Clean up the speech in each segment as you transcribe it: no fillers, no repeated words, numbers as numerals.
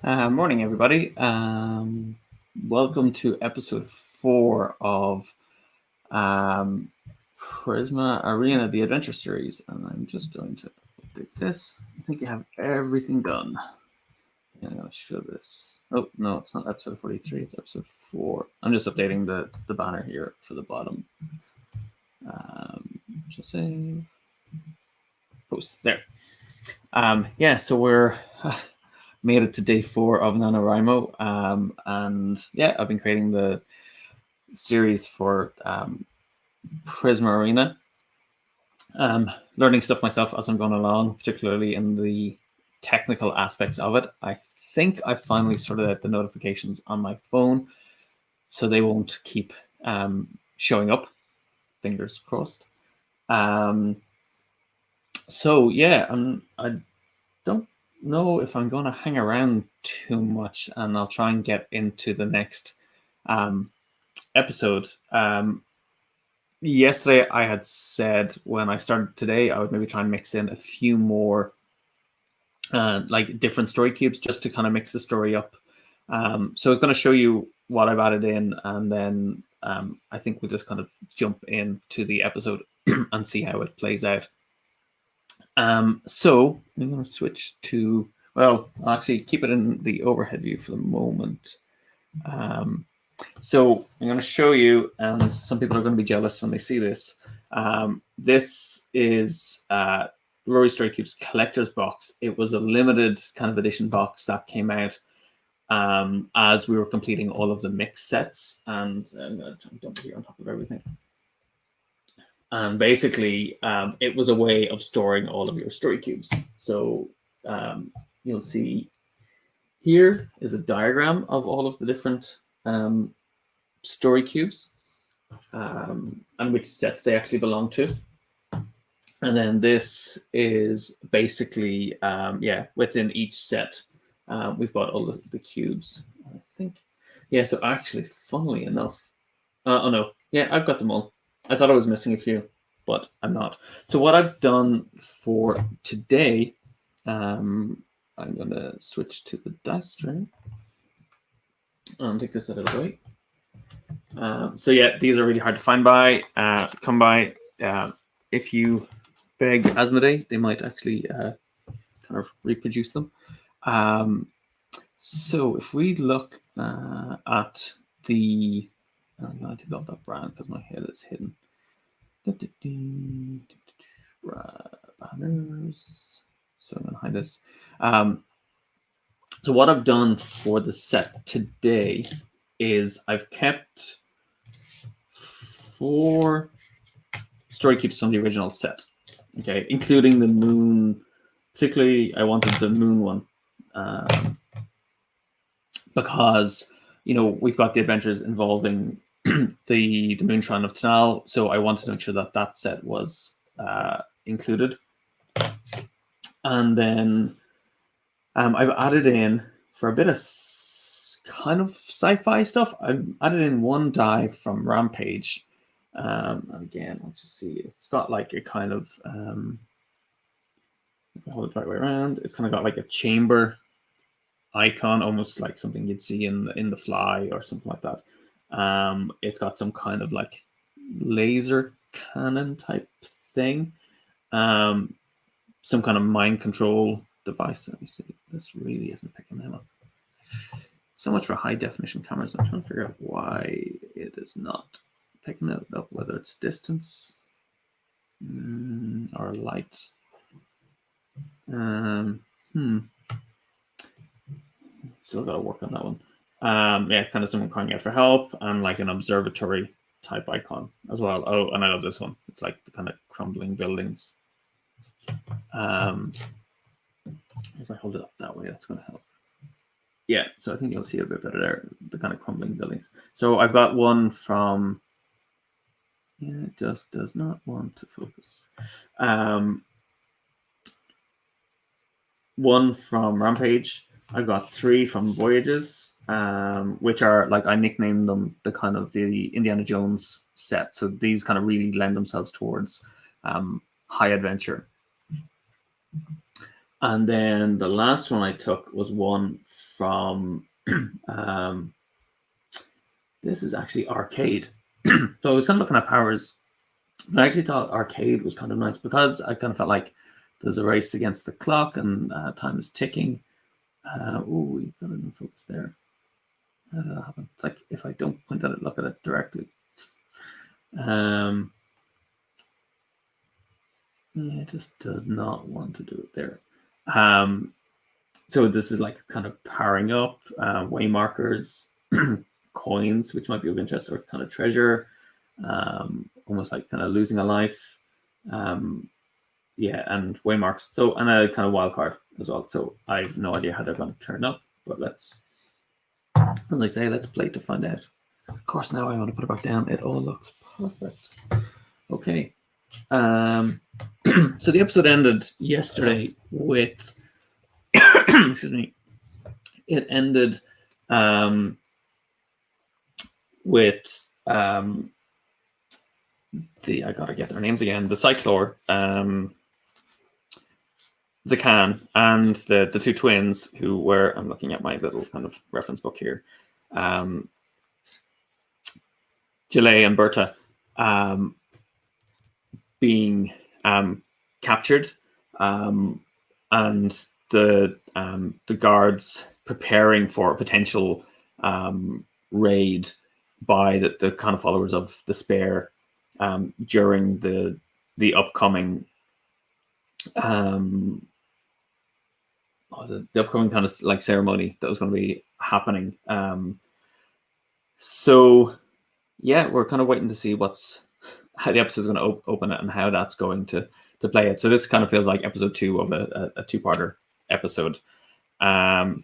Morning, everybody. Welcome to episode 4 of Prisma Arena, the adventure series. And I'm just going to update this. I think you have everything done. I'm going to show this. Oh, no, it's not episode 43. It's episode 4. I'm just updating the banner here for the bottom. So save. Post. There. Yeah, so we're... made it to day 4 of NaNoWriMo, and yeah, I've been creating the series for Prisma Arena, learning stuff myself as I'm going along, particularly in the technical aspects of it. I think I finally sorted out the notifications on my phone, so they won't keep showing up. Fingers crossed. So yeah, I don't know if I'm going to hang around too much, and I'll try and get into the next episode. Yesterday I had said when I started today I would maybe try and mix in a few more like different story cubes just to kind of mix the story up. So it's going to show you what I've added in, and then I think we'll just kind of jump into the episode and see how it plays out. So I'm going to switch to, well, I'll actually keep it in the overhead view for the moment. So I'm going to show you, and some people are going to be jealous when they see this. This is Rory Story Cube's collector's box. It was a limited kind of edition box that came out as we were completing all of the mix sets. And I'm going to try and dump it here on top of everything. And basically, it was a way of storing all of your story cubes. So you'll see here is a diagram of all of the different story cubes and which sets they actually belong to. And then this is basically, within each set, we've got all the cubes, I think. Yeah, so actually, funnily enough, oh no, yeah, I've got them all. I thought I was missing a few, but I'm not. So what I've done for today, I'm going to switch to the dice tray and take this out of the way. So yeah, these are really hard to come by. If you beg Asmodee, they might actually kind of reproduce them. So if we look at the, I'm going to take off that brand because my head is hidden. Banners. So I'm going to hide this. So what I've done for the set today is I've kept 4 story cubes from the original set, okay, including the moon. Particularly, I wanted the moon one because we've got the adventures involving the moon shrine of Tanal, so I wanted to make sure that set was included. And then I've added in, for a bit of kind of sci-fi stuff, I've added in one die from Rampage. Again, let's just see. It's got like a kind of, if I hold it the right way around, it's kind of got like a chamber icon, almost like something you'd see in the Fly or something like that. It's got some kind of like laser cannon type thing. Some kind of mind control device. Let me see. This really isn't picking them up. So much for high definition cameras. I'm trying to figure out why it is not picking it up, whether it's distance or light. Still got to work on that one. Yeah, kind of someone crying out for help, and like an observatory type icon as well. Oh, and I love this one. It's like the kind of crumbling buildings. If I hold it up that way, that's going to help. Yeah, so I think you'll see it a bit better there, the kind of crumbling buildings. So I've got one from, it just does not want to focus. One from Rampage. I've got 3 from Voyages, which are like, I nicknamed them the kind of the Indiana Jones set. So these kind of really lend themselves towards high adventure. And then the last one I took was one from this is actually Arcade. So I was kind of looking at powers. I actually thought Arcade was kind of nice because I kind of felt like there's a race against the clock and time is ticking. We got it in focus there. How did that happen? It's like if I don't point at it, look at it directly. It just does not want to do it there. So this is like kind of powering up, way markers, coins, which might be of interest, or kind of treasure, almost like kind of losing a life. Yeah, and waymarks. So, and a kind of wild card as well. So I have no idea how they're going to turn up, but let's, as I say, let's play to find out. Of course, now I want to put it back down. It all looks perfect. Okay. So the episode ended yesterday with, excuse me, it ended with I gotta get their names again, the Cyclor, Zakan, and the two twins who were, I'm looking at my little kind of reference book here, Gillet and Berta, being captured, and the guards preparing for a potential raid by the kind of followers of Despair during the upcoming the upcoming kind of like ceremony that was going to be happening. So yeah, we're kind of waiting to see how the episode is going to open it and how that's going to play it. So this kind of feels like episode 2 of a two-parter episode. So I'm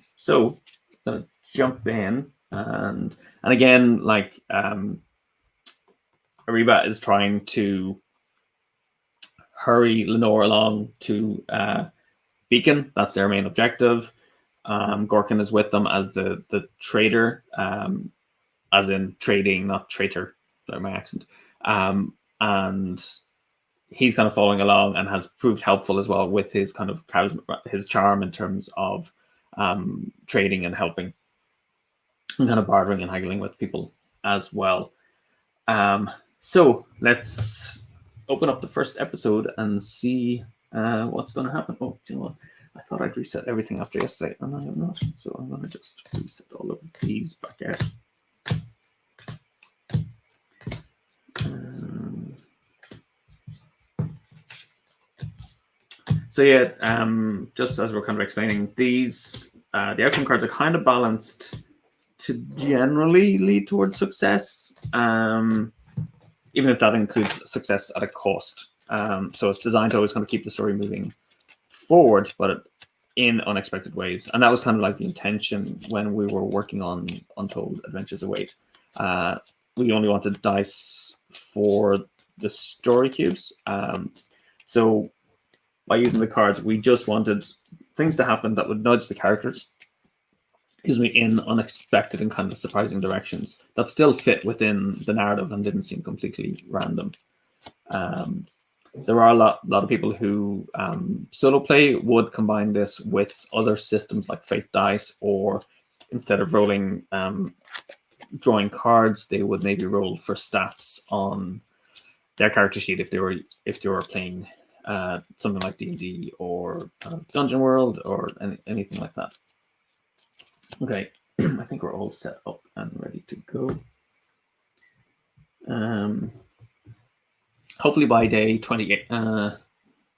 gonna jump in and again, like Ariba is trying to hurry Lenore along to Beacon. That's their main objective. Gorkin is with them as the trader, as in trading, not traitor. Sorry, my accent. And he's kind of following along and has proved helpful as well with his kind of his charm in terms of trading and helping and kind of bartering and haggling with people as well. So let's open up the first episode and see what's going to happen. Oh, do you know what? I thought I'd reset everything after yesterday, and I have not. So I'm going to just reset all of these back out. So yeah, just as we're kind of explaining, these the outcome cards are kind of balanced to generally lead towards success, even if that includes success at a cost. So it's designed to always kind of keep the story moving forward, but in unexpected ways. And that was kind of like the intention when we were working on Untold Adventures Await. We only wanted dice for the story cubes. So by using the cards, we just wanted things to happen that would nudge the characters, in unexpected and kind of surprising directions that still fit within the narrative and didn't seem completely random. There are a lot of people who solo play would combine this with other systems like Fate Dice, or instead of rolling drawing cards, they would maybe roll for stats on their character sheet if they were playing something like D&D or Dungeon World or anything like that. Okay, I think we're all set up and ready to go. Hopefully by day 28,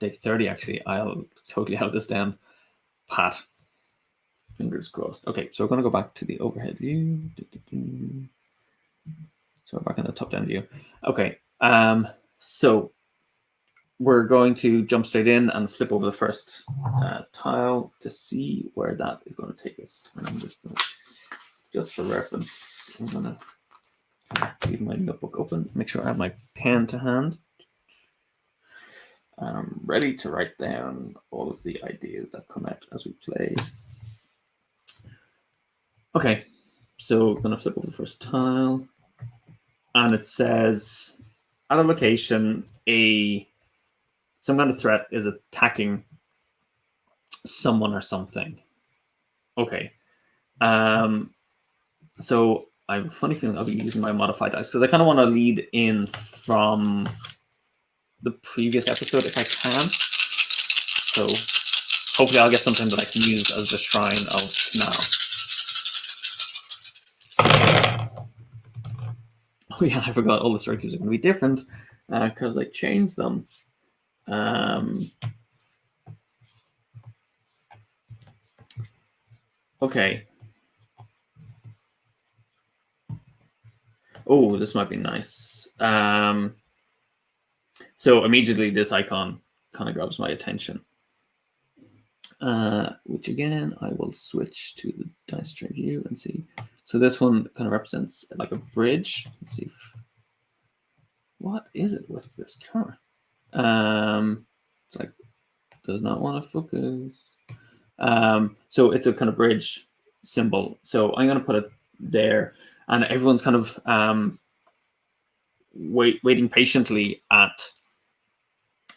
day 30 actually, I'll totally have this down pat. Fingers crossed. Okay, so we're going to go back to the overhead view. So we're back in the top-down view. Okay, so we're going to jump straight in and flip over the first tile to see where that is going to take us. And I'm just for reference, I'm going to leave my notebook open, make sure I have my pen to hand. I'm ready to write down all of the ideas that come out as we play. Okay, so we're going to flip over the first tile. And it says, at a location, some kind of threat is attacking someone or something. Okay. So I have a funny feeling I'll be using my modified dice because I kind of want to lead in from the previous episode if I can. So hopefully I'll get something that I can use as the Shrine of now. Oh yeah, I forgot all the story cubes are going to be different because I changed them. Okay. Oh, this might be nice. So immediately this icon kind of grabs my attention. Which again, I will switch to the dice tray view and see. So this one kind of represents like a bridge. Let's see if, what is it with this camera? It's like, does not want to focus. So it's a kind of bridge symbol. So I'm going to put it there, and everyone's kind of waiting patiently at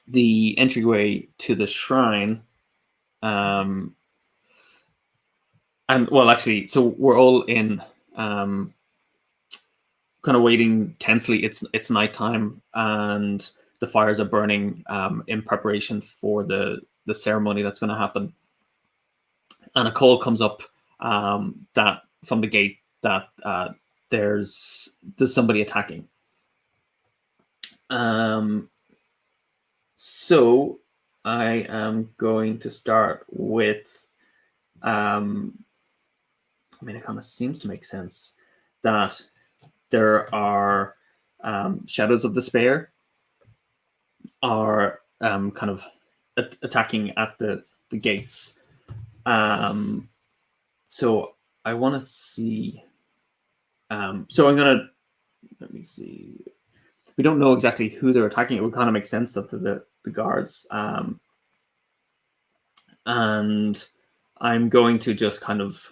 the entryway to the shrine. And well, actually, so we're all in kind of waiting tensely. It's nighttime, and the fires are burning in preparation for the ceremony that's going to happen. And a call comes up that from the gate that there's somebody attacking. So I am going to start with. I mean, it kind of seems to make sense that there are shadows of despair are kind of attacking at the gates. So I want to see. So I'm gonna let me see. We don't know exactly who they're attacking. It would kind of make sense that the guards. And I'm going to just kind of.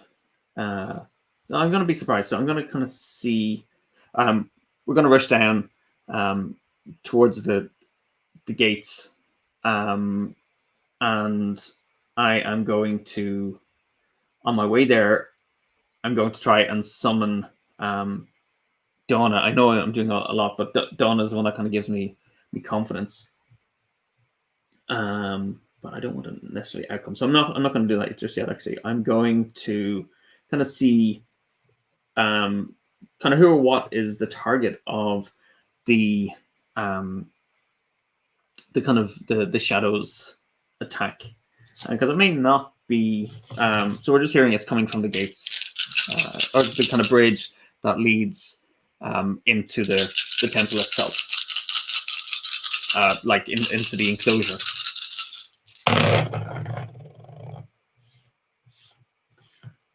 I'm going to be surprised. So I'm going to kind of see. We're going to rush down towards the gates, and I am going to. On my way there, I'm going to try and summon Donna. I know I'm doing a lot, but Donna is the one that kind of gives me confidence. But I don't want to necessarily outcome, so I'm not going to do that just yet. Actually, I'm going to kind of see, kind of who or what is the target of the kind of the shadows attack, because it may not be. So we're just hearing it's coming from the gates or the kind of bridge that leads into the temple itself, like into the enclosure.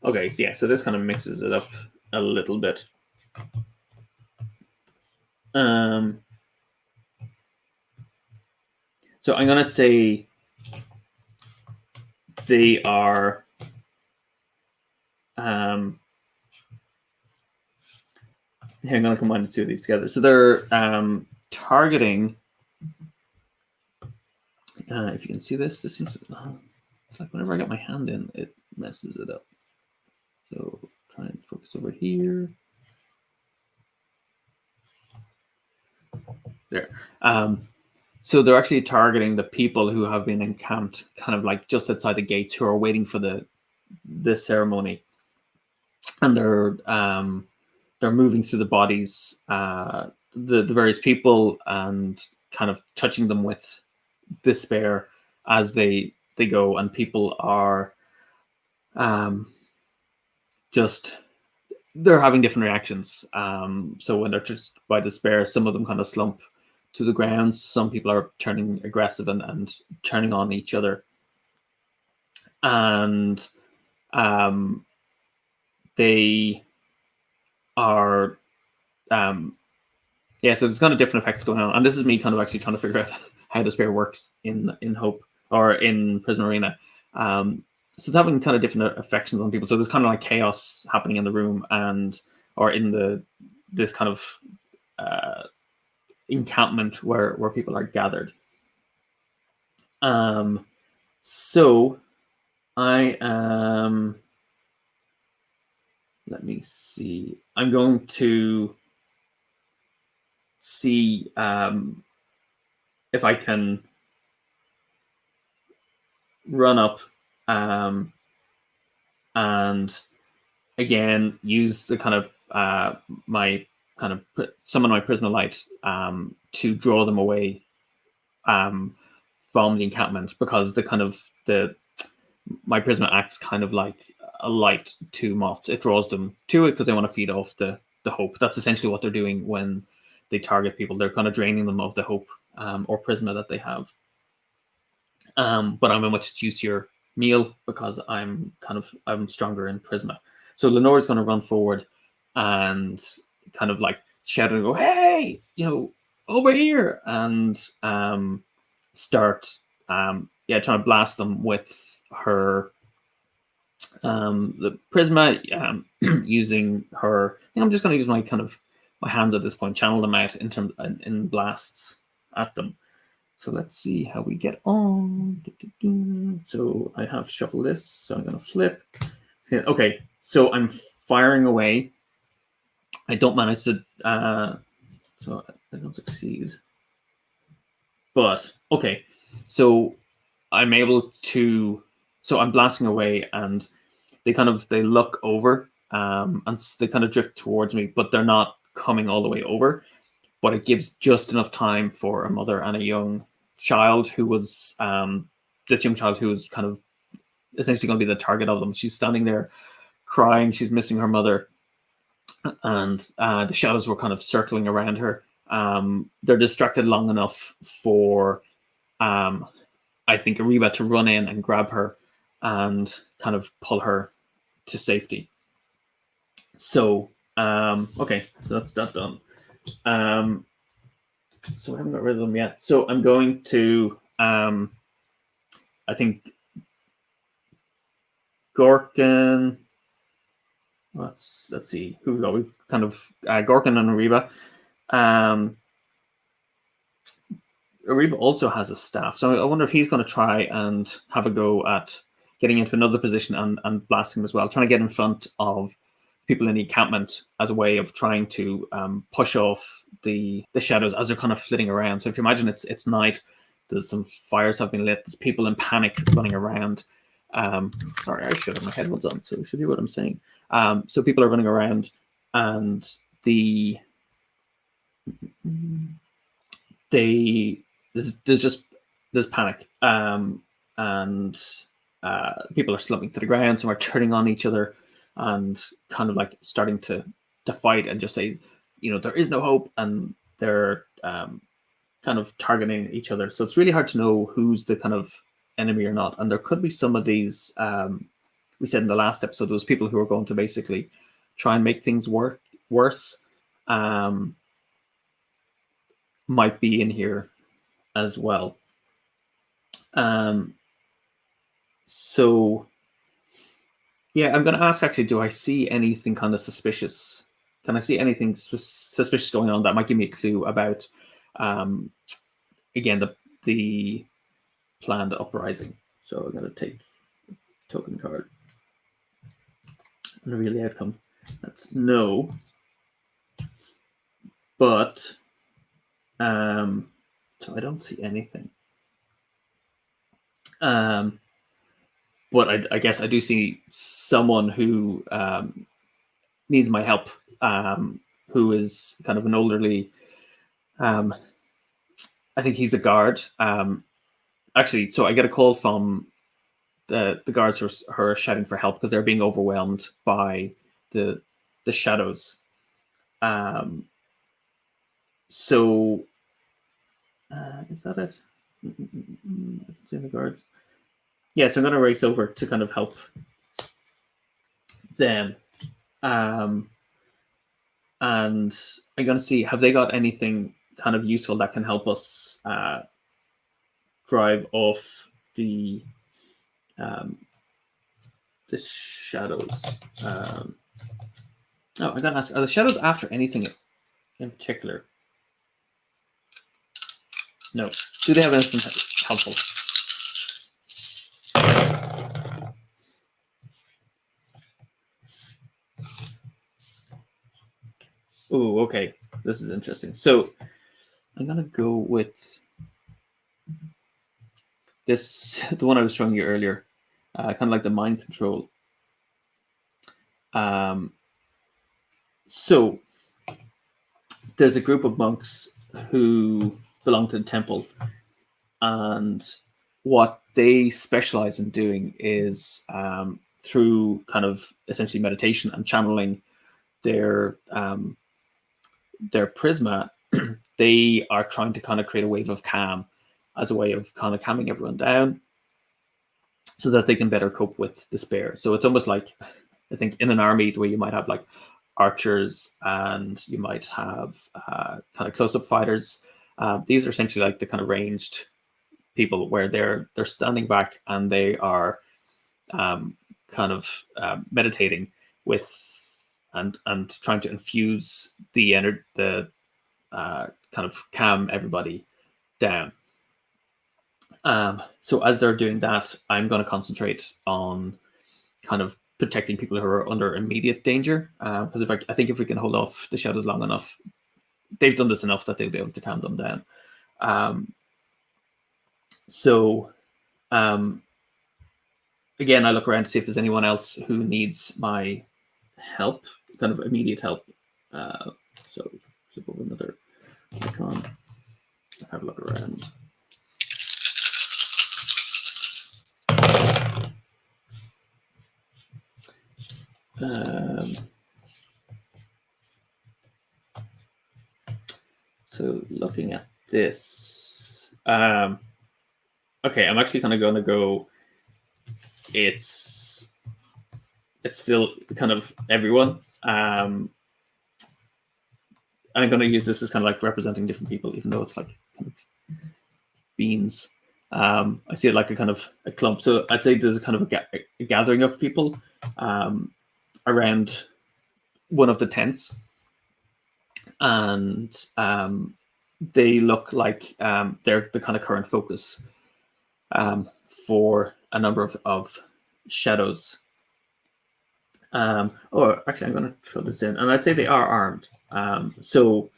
Okay, so yeah, so this kind of mixes it up a little bit. So I'm gonna say they are. Here, I'm gonna combine the two of these together. So they're targeting. If you can see this, this seems. It's like whenever I get my hand in, it messes it up. So try and focus over here. There. So they're actually targeting the people who have been encamped, kind of like just outside the gates, who are waiting for the ceremony, and they're moving through the bodies, the various people, and kind of touching them with despair as they go, and people are just they're having different reactions. So when they're touched by despair, some of them kind of slump to the ground. Some people are turning aggressive and turning on each other, and they are yeah. So there's kind of different effects going on, and this is me kind of actually trying to figure out how despair works in Hope or in Prisma Arena. So it's having kind of different effects on people. So there's kind of like chaos happening in the room or in this kind of encampment where people are gathered. So I am. Let me see. I'm going to see if I can run up and again use the kind of my kind of summon my Prisma light to draw them away from the encampment, because the kind of the my Prisma acts kind of like a light to moths. It draws them to it because they want to feed off the hope. That's essentially what they're doing when they target people. They're kind of draining them of the hope or Prisma that they have. But I'm a much juicier meal because I'm stronger in Prisma. So Lenore's going to run forward and kind of like shout and go, "Hey, over here!" and start trying to blast them with her the Prisma using her. I'm just going to use my hands at this point, channel them out in blasts at them. So let's see how we get on. So I have shuffled this, so I'm going to flip. Okay, so I'm firing away. I don't manage to, so I don't succeed. But, okay, so I'm able to, so I'm blasting away, and they look over, and they kind of drift towards me, but they're not coming all the way over. But it gives just enough time for a mother and a young child who was this young child who was kind of essentially going to be the target of them. She's standing there crying. She's missing her mother, and the shadows were kind of circling around her. They're distracted long enough for I think Ariba to run in and grab her and kind of pull her to safety. So okay, so that's that done. So I haven't got rid of them yet. So I'm going to, I think, Gorkin. Let's see who we got. We've kind of Gorkin and Ariba. Ariba also has a staff, so I wonder if he's going to try and have a go at getting into another position and blasting as well, trying to get in front of people in the encampment as a way of trying to push off the shadows as they're kind of flitting around. So if you imagine it's night, there's some fires have been lit, there's people in panic running around. Sorry, I should have my headphones on, so you should hear what I'm saying. So people are running around, and there's panic, and people are slumping to the ground. Some are turning on each other and kind of like starting to fight and just say, there is no hope, and they're kind of targeting each other. So it's really hard to know who's the kind of enemy or not. And there could be some of these, we said in the last episode, those people who are going to basically try and make things worse might be in here as well. So yeah, I'm going to ask, actually, do I see anything kind of suspicious? Can I see anything suspicious going on that might give me a clue about, again, the planned uprising? So I'm going to take a token card and reveal the outcome. That's no. But, so I don't see anything. But I guess I do see someone who needs my help, who is kind of an elderly, I think he's a guard. Actually, so I get a call from the guards who are shouting for help because they're being overwhelmed by the shadows. So is that it? I can see the guards. Yeah, so I'm going to race over to kind of help them. And I'm going to see, have they got anything kind of useful that can help us drive off the shadows? I'm going to ask, are the shadows after anything in particular? No. Do they have anything helpful? Oh, okay. This is interesting. So I'm gonna go with this, the one I was showing you earlier, kind of like the mind control. So there's a group of monks who belong to the temple, and what they specialize in doing is through kind of essentially meditation and channeling their prisma. They are trying to kind of create a wave of calm as a way of kind of calming everyone down so that they can better cope with despair. So it's almost like, I think, in an army, the way you might have like archers and you might have kind of close-up fighters. These are essentially like the kind of ranged people where they're standing back and they are kind of meditating with and trying to infuse the kind of calm everybody down. So as they're doing that, I'm going to concentrate on kind of protecting people who are under immediate danger. Because I think if we can hold off the shadows long enough, they've done this enough that they'll be able to calm them down. So again, I look around to see if there's anyone else who needs my help, kind of immediate help. So flip over another icon. Have a look around. So looking at this, okay, I'm actually kind of going to go. It's still kind of everyone. I'm going to use this as kind of like representing different people, even though it's like kind of beans. I see it like a kind of a clump. So I'd say there's a kind of a gathering of people around one of the tents, and they look like they're the kind of current focus for a number of shadows. Actually, I'm going to throw this in, and I'd say they are armed. So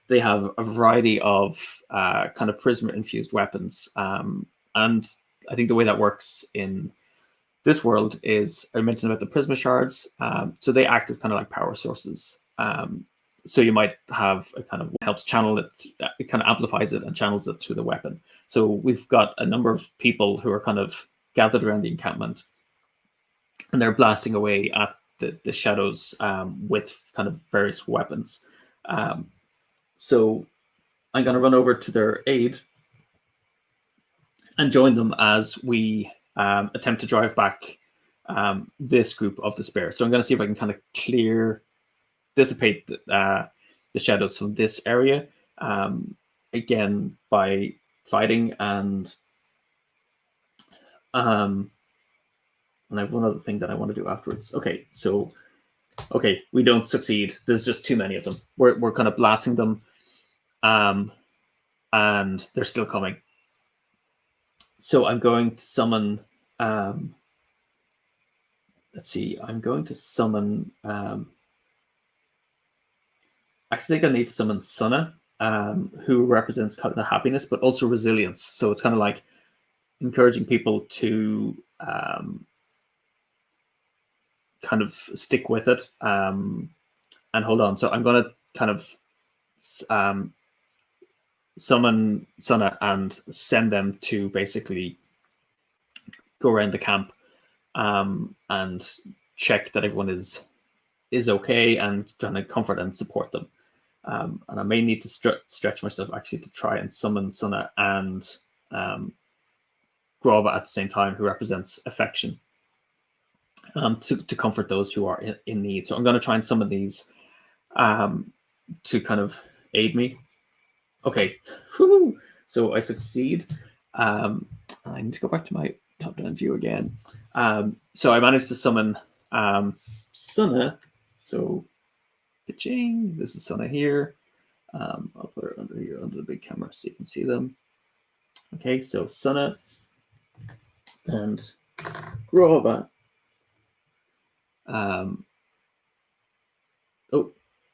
they have a variety of kind of prisma infused weapons, and I think the way that works in this world is, I mentioned about the prisma shards. So they act as kind of like power sources. So you might have a kind of helps channel it, it kind of amplifies it and channels it through the weapon. So we've got a number of people who are kind of gathered around the encampment, and they're blasting away at the shadows with kind of various weapons. So I'm going to run over to their aid and join them as we attempt to drive back this group of despair. So I'm going to see if I can kind of dissipate the shadows from this area, again, by fighting and I have one other thing that I want to do afterwards. Okay, so we don't succeed. There's just too many of them. We're kind of blasting them, and they're still coming. So I'm going to summon. Let's see. I'm going to summon. I think I need to summon Sunna, who represents kind of the happiness, but also resilience. So it's kind of like encouraging people to kind of stick with it and hold on. So I'm going to kind of summon Sunna and send them to basically go around the camp and check that everyone is okay and trying to comfort and support them. And I may need to stretch myself actually to try and summon Sunna and Grova at the same time, who represents affection, to comfort those who are in need. So I'm going to try and summon these to kind of aid me. Okay, woo-hoo. So I succeed. I need to go back to my top-down view again. So I managed to summon Sunna. So, pitching. This is Sunna here. I'll put her under here, under the big camera, so you can see them. Okay, so Sunna and Grova.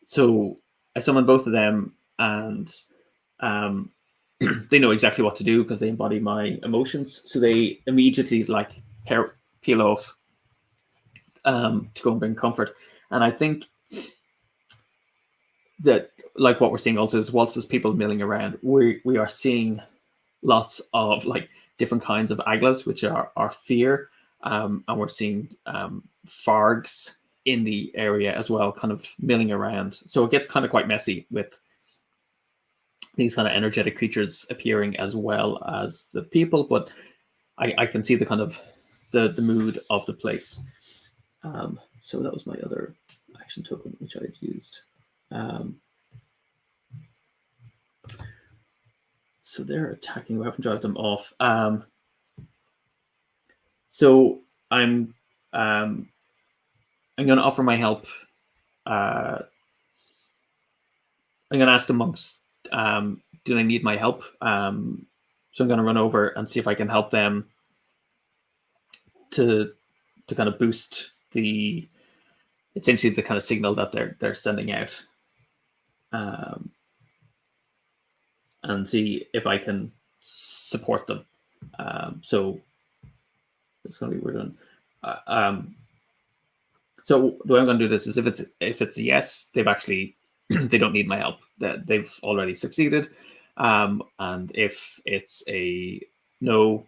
So I summon both of them, and they know exactly what to do because they embody my emotions. So they immediately like peel off to go and bring comfort. And I think that like what we're seeing also is whilst there's people milling around, we are seeing lots of like different kinds of aglas, which are fear, and we're seeing fargs in the area as well, kind of milling around. So it gets kind of quite messy with these kind of energetic creatures appearing as well as the people, but I can see the kind of the mood of the place. So that was my other action token, which I used. So they're attacking. We haven't drive them off. So I'm going to offer my help. I'm going to ask the monks, do they need my help? So I'm going to run over and see if I can help them to kind of boost essentially the kind of signal that they're sending out, and see if I can support them. So it's going to be weird. So the way I'm going to do this is if it's a yes, they've actually they don't need my help. They've already succeeded. And if it's a no,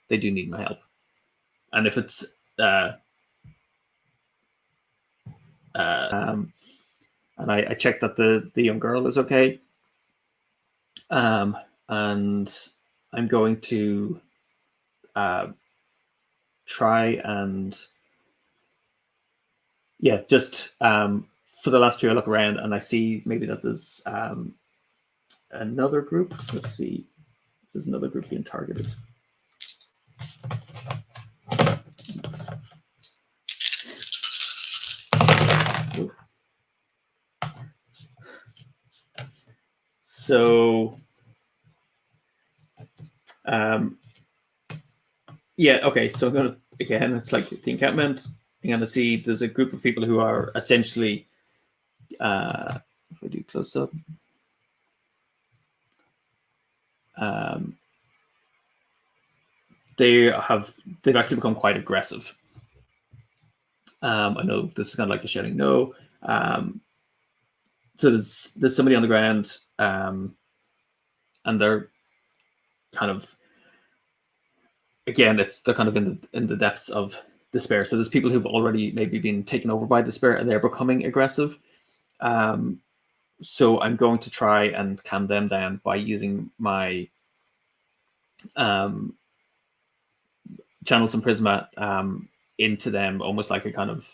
they do need my help. And if it's and I checked that the young girl is okay. And I'm going to try and just for the last 2 I look around and I see maybe that there's another group. Let's see. There's another group being targeted. So, okay. So I'm going to, again, it's like the encampment. I'm going to see there's a group of people who are essentially, if I do close up, they've actually become quite aggressive. I know this is kind of like a shouting no. So there's somebody on the ground, and they're kind of, again, they're kind of in the depths of despair. So there's people who've already maybe been taken over by despair and they're becoming aggressive. So I'm going to try and calm them down by using my channel some Prisma into them, almost like a kind of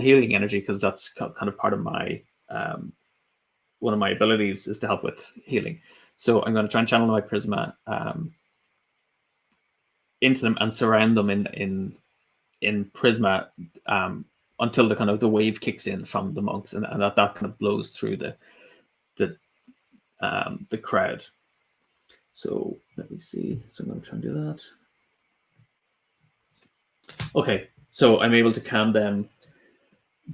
healing energy, because that's kind of part of my one of my abilities is to help with healing. So I'm going to try and channel my Prisma into them and surround them in Prisma until the kind of the wave kicks in from the monks, and that kind of blows through the crowd. So let me see. So I'm going to try and do that. Okay, so I'm able to calm them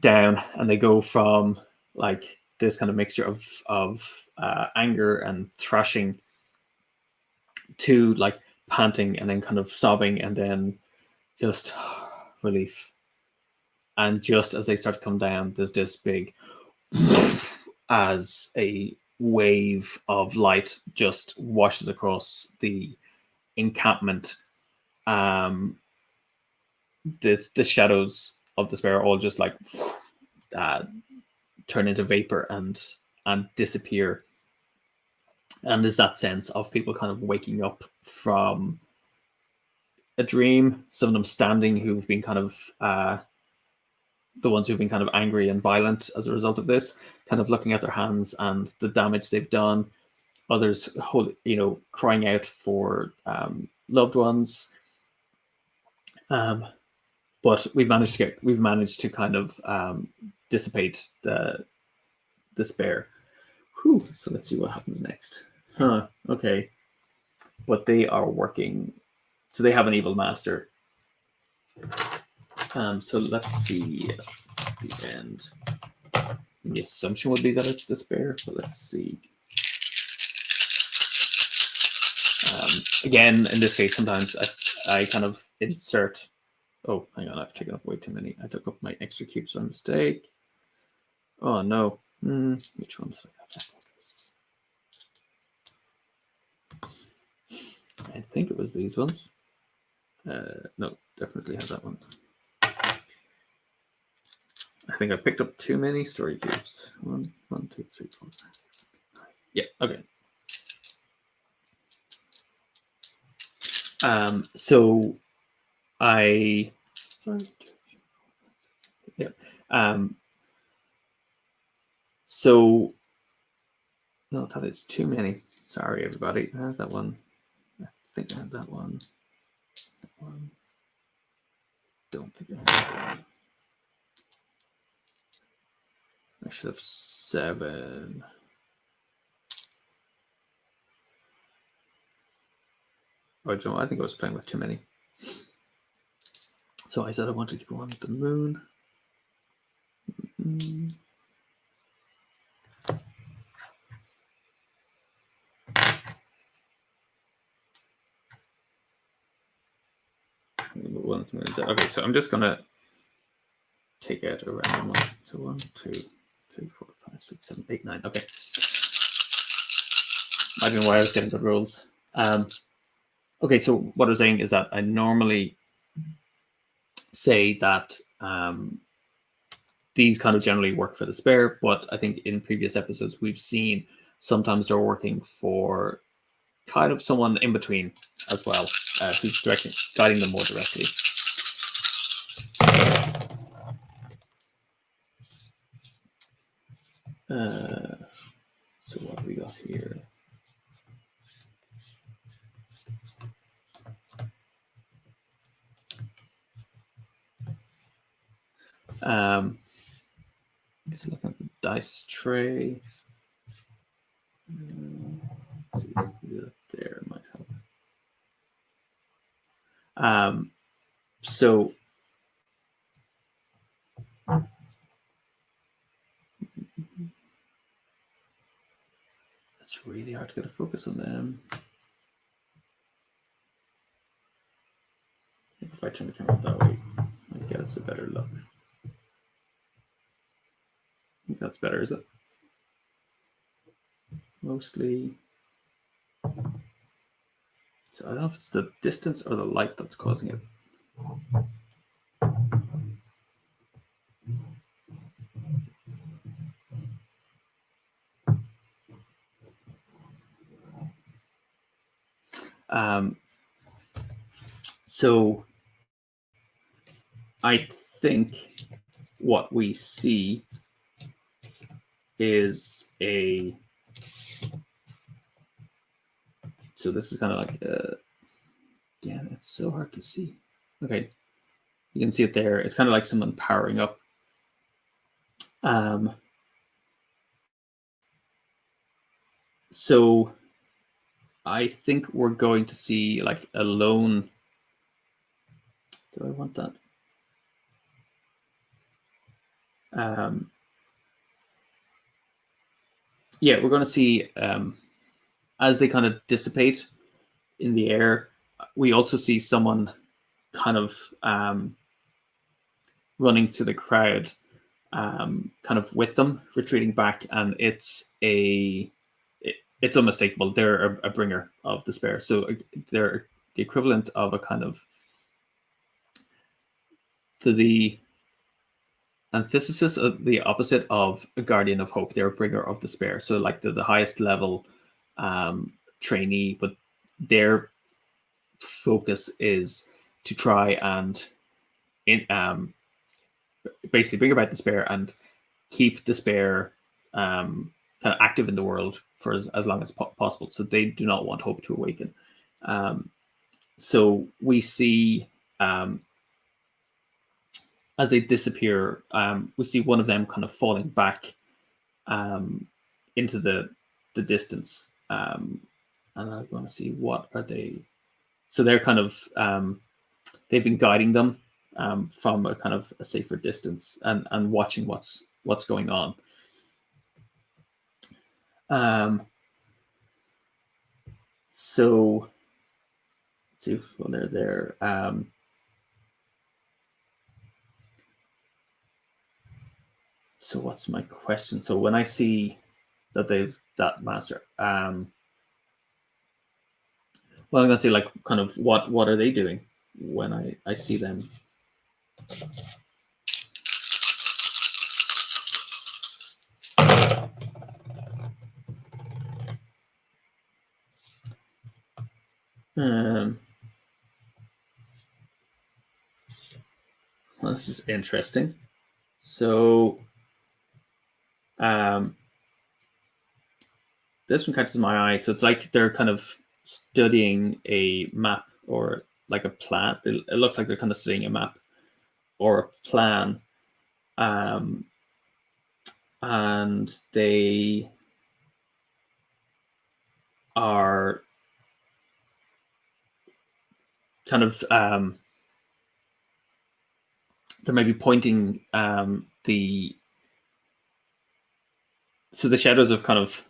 down, and they go from like this kind of mixture of anger and thrashing to like panting and then kind of sobbing and then just relief. And just as they start to come down, there's this big as a wave of light just washes across the encampment. The shadows of despair all just like turn into vapor and disappear. And there's that sense of people kind of waking up from a dream. Some of them standing who've been kind of the ones who've been kind of angry and violent as a result of this, kind of looking at their hands and the damage they've done. Others, crying out for loved ones. But we've managed to kind of dissipate the despair. Whew. So let's see what happens next. Okay. But they are working. So they have an evil master. So let's see at the end. the assumption would be that it's despair, but let's see. Again, in this case, sometimes I kind of insert. Oh, hang on, I've taken up way too many. I took up my extra cubes by mistake. Oh no. Which ones did I have? I think it was these ones. No, definitely had that one. I think I picked up too many story cubes. 1, 2, 3, 4, 5. Yeah, okay. So I, sorry. Yeah. So, no, that is too many. Sorry, everybody. I had that one. I think I had that one. That one. Don't think I had that one. I should have 7. Oh, Joe, I think I was playing with too many. So I said I wanted to go on the moon. Okay, so I'm just gonna take out a random one. So 1, 2, 3, 4, 5, 6, 7, 8, 9. Okay. I don't know why I was getting good rolls. Okay, so what I was saying is that I normally say that these kind of generally work for the spare, but I think in previous episodes we've seen sometimes they're working for kind of someone in between as well, who's guiding them more directly. So what have we got here? Just looking at the dice tray. Let's see if we do that there might help. So it's really hard to get a focus on them. If I turn the camera that way, I get it's a better look. I think that's better, is it? Mostly. So I don't know if it's the distance or the light that's causing it. So I think what we see is a. So this is kind of like damn, it's so hard to see. Okay, you can see it there. It's kind of like someone powering up. So I think we're going to see like a lone. Do I want that? Yeah, we're going to see as they kind of dissipate in the air. We also see someone kind of running through the crowd, kind of with them, retreating back, and it's unmistakable. They're a bringer of despair. So they're the equivalent of a kind of the antithesis of the opposite of a guardian of hope. They're a bringer of despair. So like the highest level trainee, but their focus is to try and basically bring about despair and keep despair kind of active in the world for as long as possible. So they do not want hope to awaken. So we see as they disappear, we see one of them kind of falling back into the distance. And I want to see what are they. So they're kind of they've been guiding them from a kind of a safer distance and watching what's going on. So let's see when they're there. So what's my question? So when I see that they've that master, well, I'm gonna say like kind of what are they doing when I see them. Well, this is interesting. So um, this one catches my eye. So it's like they're kind of studying a map or like a plan. It looks like they're kind of studying a map or a plan, um, and they are kind of they're maybe pointing the shadows have kind of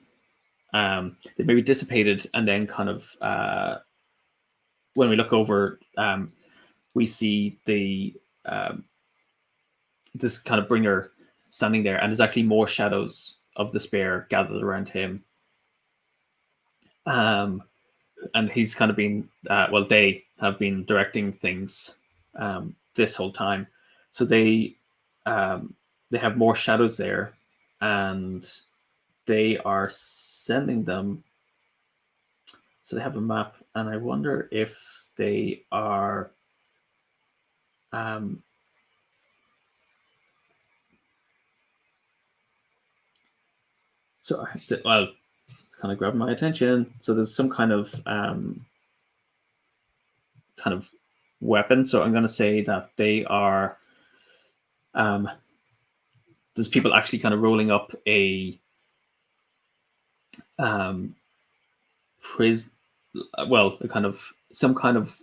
they maybe dissipated, and then kind of when we look over, we see the this kind of bringer standing there, and there's actually more shadows of despair gathered around him. And he's kind of been well, they have been directing things this whole time, so they have more shadows there, and they are sending them. So they have a map, and I wonder if they are um, so well, it's kind of grabbed my attention. So there's some kind of weapon. So I'm going to say that they are there's people actually kind of rolling up a pris well, a kind of some kind of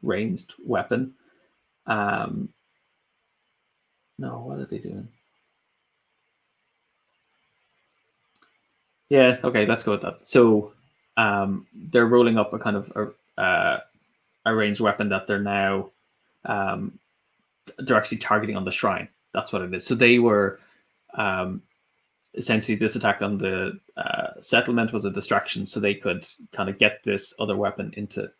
ranged weapon. Um, no, what are they doing? Yeah, okay, let's go with that. So they're rolling up a kind of a ranged weapon that they're now um, they're actually targeting on the shrine. That's what it is. So they were um, essentially this attack on the settlement was a distraction, so they could kind of get this other weapon into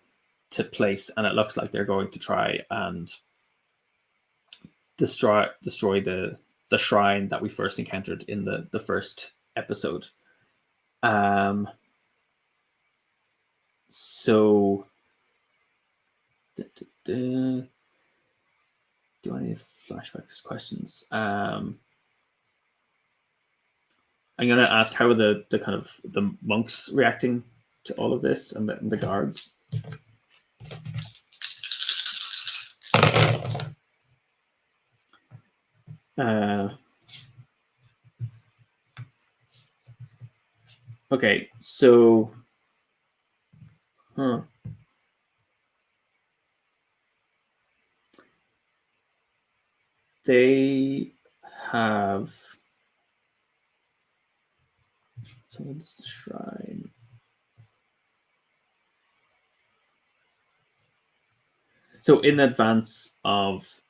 place, and it looks like they're going to try and destroy the shrine that we first encountered in the first episode. Um, so do I need flashbacks questions? I'm going to ask how are the kind of the monks reacting to all of this, and the guards. Okay, so they have so it's the shrine. So in advance of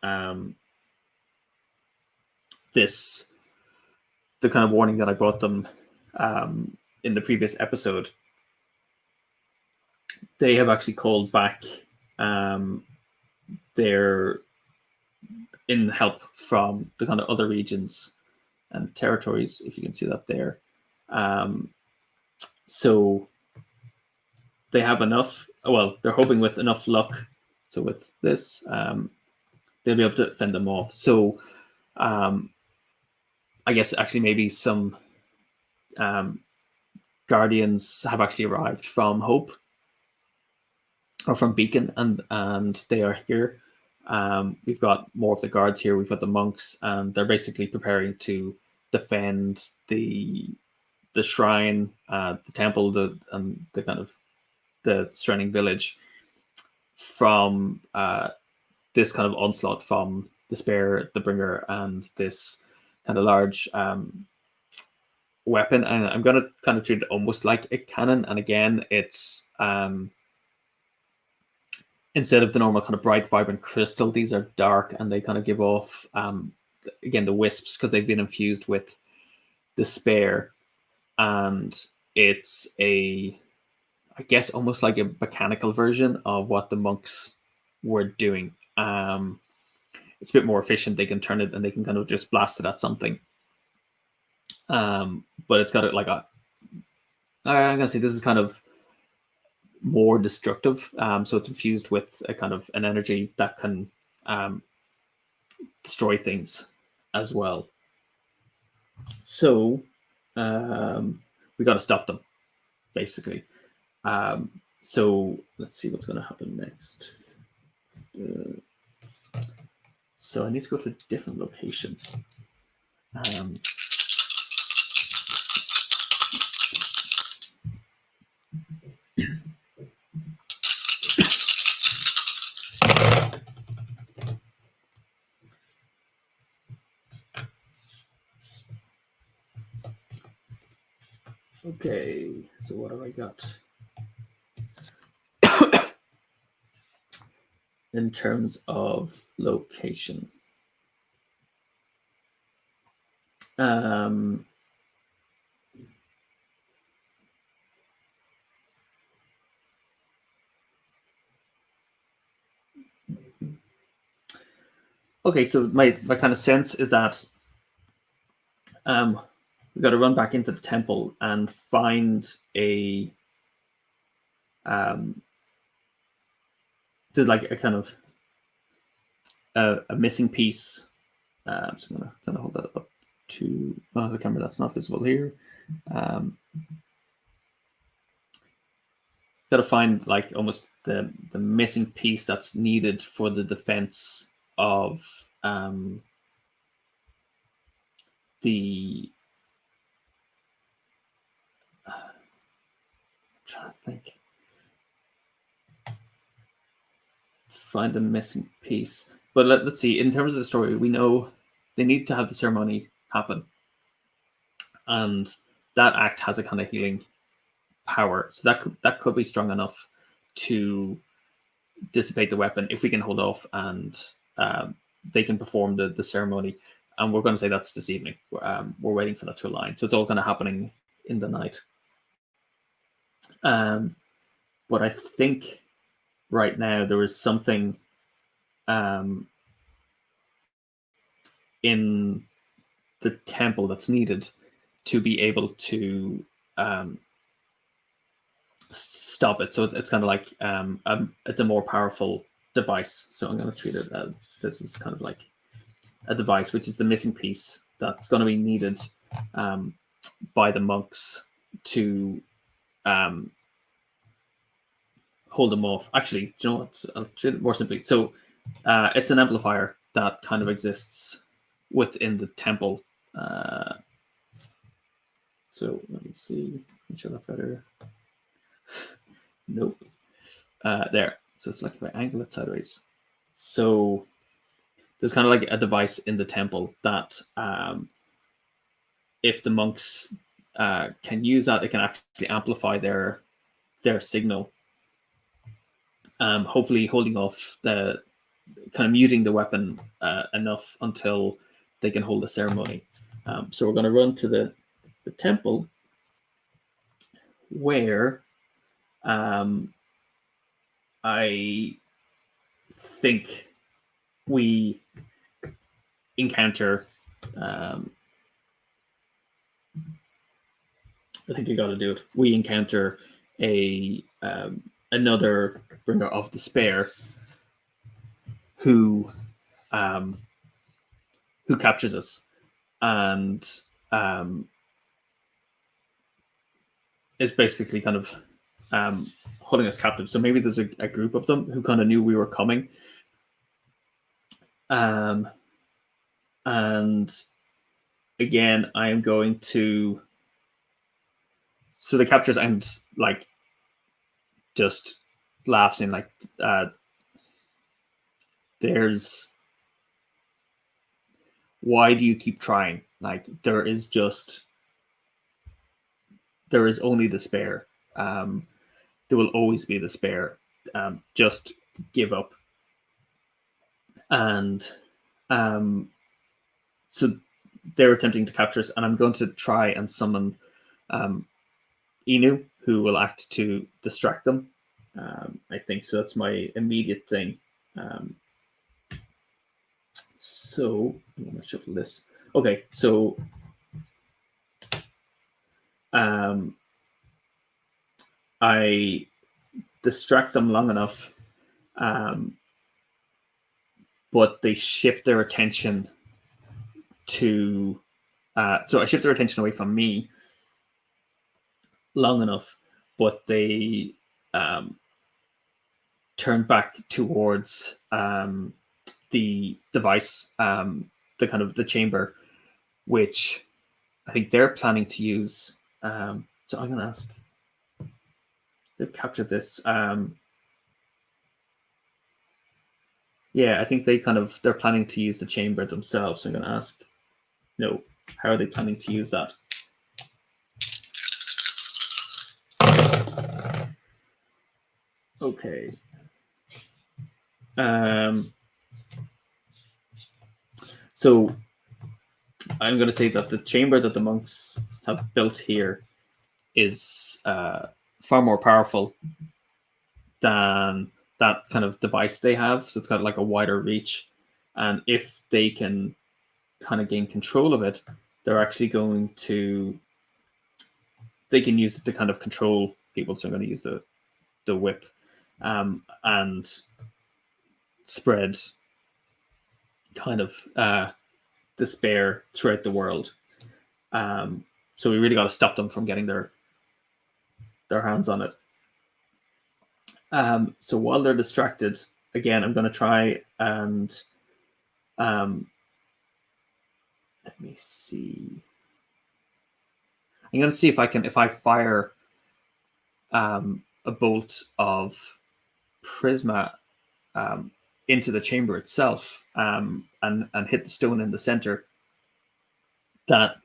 this, the kind of warning that I brought them in the previous episode, they have actually called back their in help from the kind of other regions and territories, if you can see that there. So they have enough. Well, they're hoping with enough luck. So with this, they'll be able to fend them off. So I guess actually maybe some guardians have actually arrived from Hope or from Beacon, and they are here. We've got more of the guards here. We've got the monks, and they're basically preparing to defend the shrine, the temple, and the kind of the surrounding village from this kind of onslaught from Despair, the Bringer, and this kind of large weapon, and I'm going to kind of treat it almost like a cannon. And again, it's instead of the normal kind of bright, vibrant crystal, these are dark, and they kind of give off again the wisps because they've been infused with despair. And it's I guess almost like a mechanical version of what the monks were doing. It's a bit more efficient. They can turn it and they can kind of just blast it at something. But it's got it like I'm gonna say this is kind of more destructive. So it's infused with a kind of an energy that can destroy things as well. So we got to stop them, basically. So let's see what's going to happen next. So I need to go to a different location. Okay, so what have I got? In terms of location. Okay, so my kind of sense is that we've got to run back into the temple and find a there's like a kind of a missing piece. So I'm gonna kind of hold that up to the camera that's not visible here. Got to find like almost the missing piece that's needed for the defense of the. I'm trying to think. Find a missing piece, but let's see. In terms of the story, we know they need to have the ceremony happen, and that act has a kind of healing power. So that could be strong enough to dissipate the weapon if we can hold off and they can perform the ceremony. And we're going to say that's this evening. We're waiting for that to align. So it's all kind of happening in the night. But I think right now there is something in the temple that's needed to be able to stop it. So it's kind of like it's a more powerful device. So I'm going to treat it as this is kind of like a device, which is the missing piece that's going to be needed by the monks to hold them off. Actually, do you know what? I'll treat it more simply. So it's an amplifier that kind of exists within the temple. So let me see. Let me show that better. Nope. There. So it's like if I angle it sideways. So there's kind of like a device in the temple that if the monks can use that, it can actually amplify their signal. Hopefully holding off the kind of muting the weapon enough until they can hold the ceremony. So we're going to run to the temple where I think we encounter. I think you got to do it. We encounter a another bringer of despair who captures us and is basically kind of holding us captive. So maybe there's a group of them who kind of knew we were coming. And again, I am going to. So the captures and like just laughs in like there's why do you keep trying? Like there is just there is only despair. There will always be despair. Just give up. And so they're attempting to capture us, and I'm going to try and summon Inu, who will act to distract them. I think so. That's my immediate thing. So I'm going to shuffle this. Okay, so I distract them long enough, but they shift their attention to. So I shift their attention away from me long enough, but they turn back towards the device, the kind of the chamber, which I think they're planning to use. So I'm going to ask. They've captured this. Yeah, I think they're planning to use the chamber themselves. So I'm going to ask. No, how are they planning to use that? Okay. So I'm going to say that the chamber that the monks have built here is far more powerful than that kind of device they have. So it's got like a wider reach. And if they can kind of gain control of it, they're actually going to, they can use it to kind of control people. So I'm going to use the whip and spread kind of despair throughout the world. So we really got to stop them from getting their hands on it. So while they're distracted, again, I'm going to try and let me see. I'm going to see if I fire a bolt of Prisma into the chamber itself and hit the stone in the center, that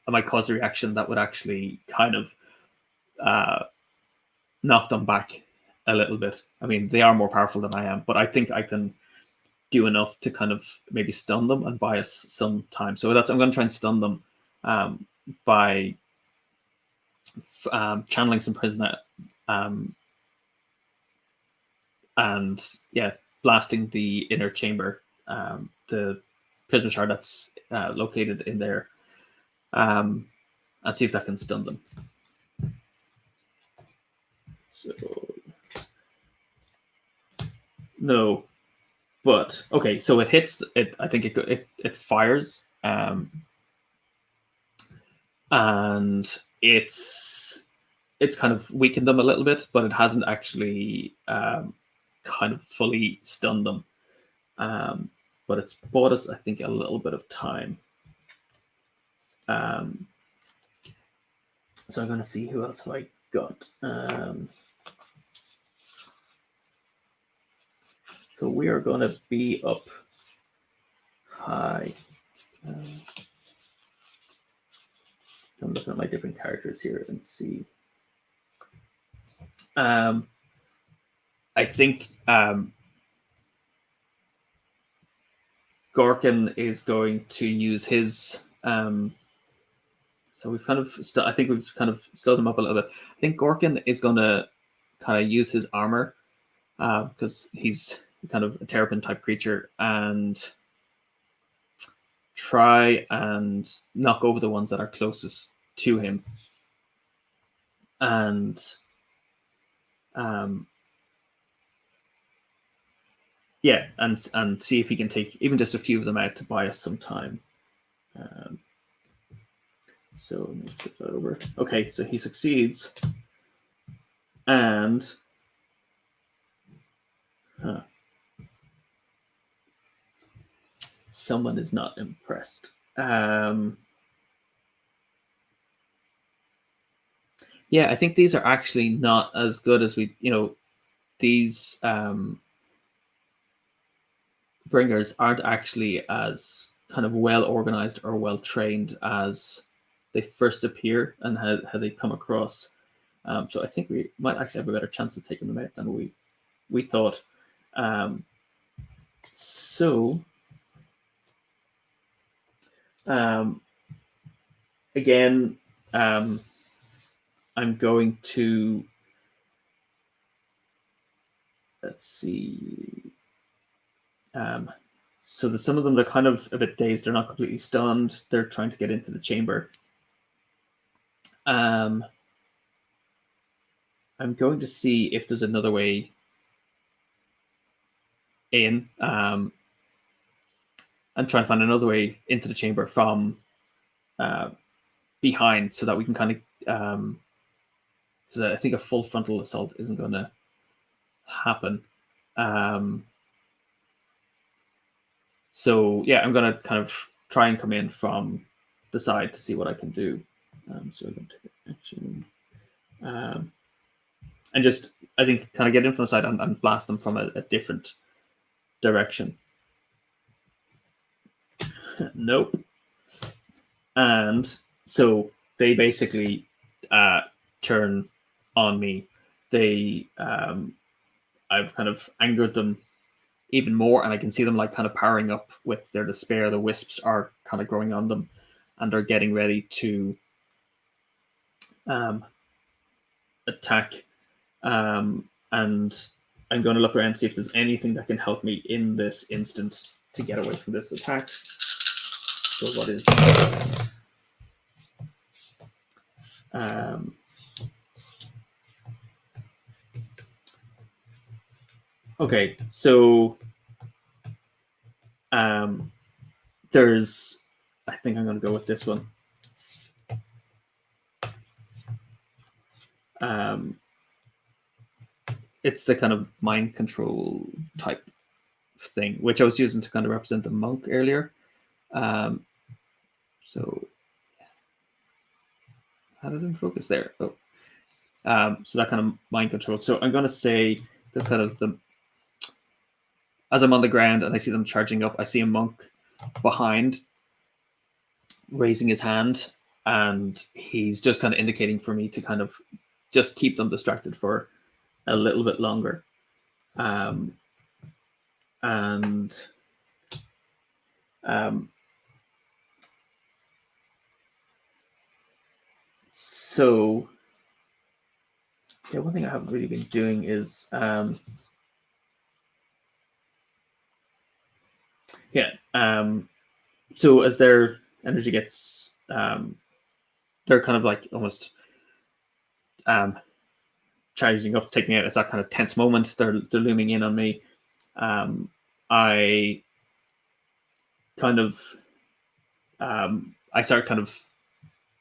might cause a reaction that would actually kind of knock them back a little bit. I mean, they are more powerful than I am, but I think I can do enough to kind of maybe stun them and buy us some time. So I'm going to try and stun them by channeling some Prisma and blasting the inner chamber, the Prisma shard that's located in there, and see if that can stun them. So no, but okay. So it hits. I think it fires, and it's kind of weakened them a little bit, but it hasn't actually kind of fully stunned them. But it's bought us, I think, a little bit of time. So I'm going to see who else have I got. So we are going to be up high. I'm looking at my different characters here and see. I think Gorkin is going to use his. So we've kind of. I think we've kind of slowed him up a little bit. I think Gorkin is going to kind of use his armor because he's kind of a terrapin type creature, and try and knock over the ones that are closest to him, and and see if he can take even just a few of them out to buy us some time. So let me flip that over. Okay, so he succeeds, and someone is not impressed. Yeah, I think these are actually not as good as these bringers aren't actually as kind of well organized or well trained as they first appear and how they come across. So I think we might actually have a better chance of taking them out than we thought. So again, I'm going to, let's see. So that some of them, they're kind of a bit dazed. They're not completely stunned. They're trying to get into the chamber. I'm going to see if there's another way in, and try and find another way into the chamber from behind, so that we can kind of, because I think a full frontal assault isn't going to happen. So yeah, I'm going to kind of try and come in from the side to see what I can do. So I'm going to take action. And just, I think, kind of get in from the side and blast them from a different direction. Nope. And so they basically turn on me. I've kind of angered them even more, and I can see them like kind of powering up with their despair. The wisps are kind of growing on them, and they're getting ready to attack. And I'm going to look around and see if there's anything that can help me in this instant to get away from this attack. So what is that? Okay, so there's, I think I'm going to go with this one. It's the kind of mind control type thing, which I was using to kind of represent the monk earlier. So how did it focus there? Oh, so that kind of mind control. So I'm going to say the kind of as I'm on the ground and I see them charging up, I see a monk behind raising his hand, and he's just kind of indicating for me to kind of just keep them distracted for a little bit longer. So yeah, one thing I haven't really been doing is so as their energy gets, they're kind of like almost charging up to take me out. It's that kind of tense moment. They're looming in on me. I kind of I start kind of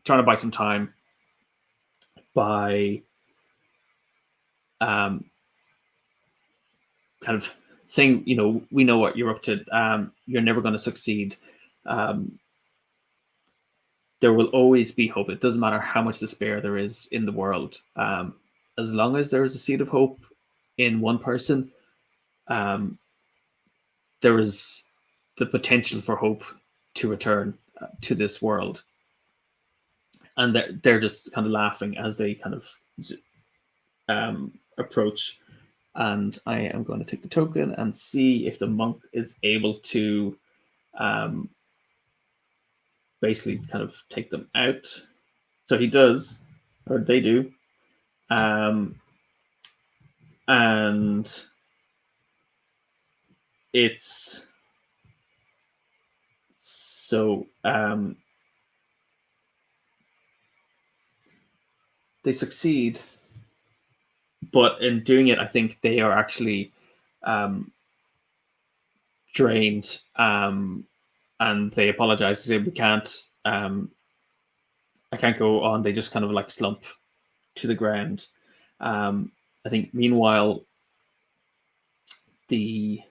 trying to buy some time by kind of saying, we know what you're up to. You're never going to succeed. There will always be hope. It doesn't matter how much despair there is in the world. As long as there is a seed of hope in one person, there is the potential for hope to return to this world. And they're just kind of laughing as they kind of approach. And I am going to take the token and see if the monk is able to basically kind of take them out. So he does, or they do. And it's so they succeed, but in doing it, I think they are actually drained, and they apologize. They say, we can't, I can't go on. They just kind of like slump to the ground. I think meanwhile, the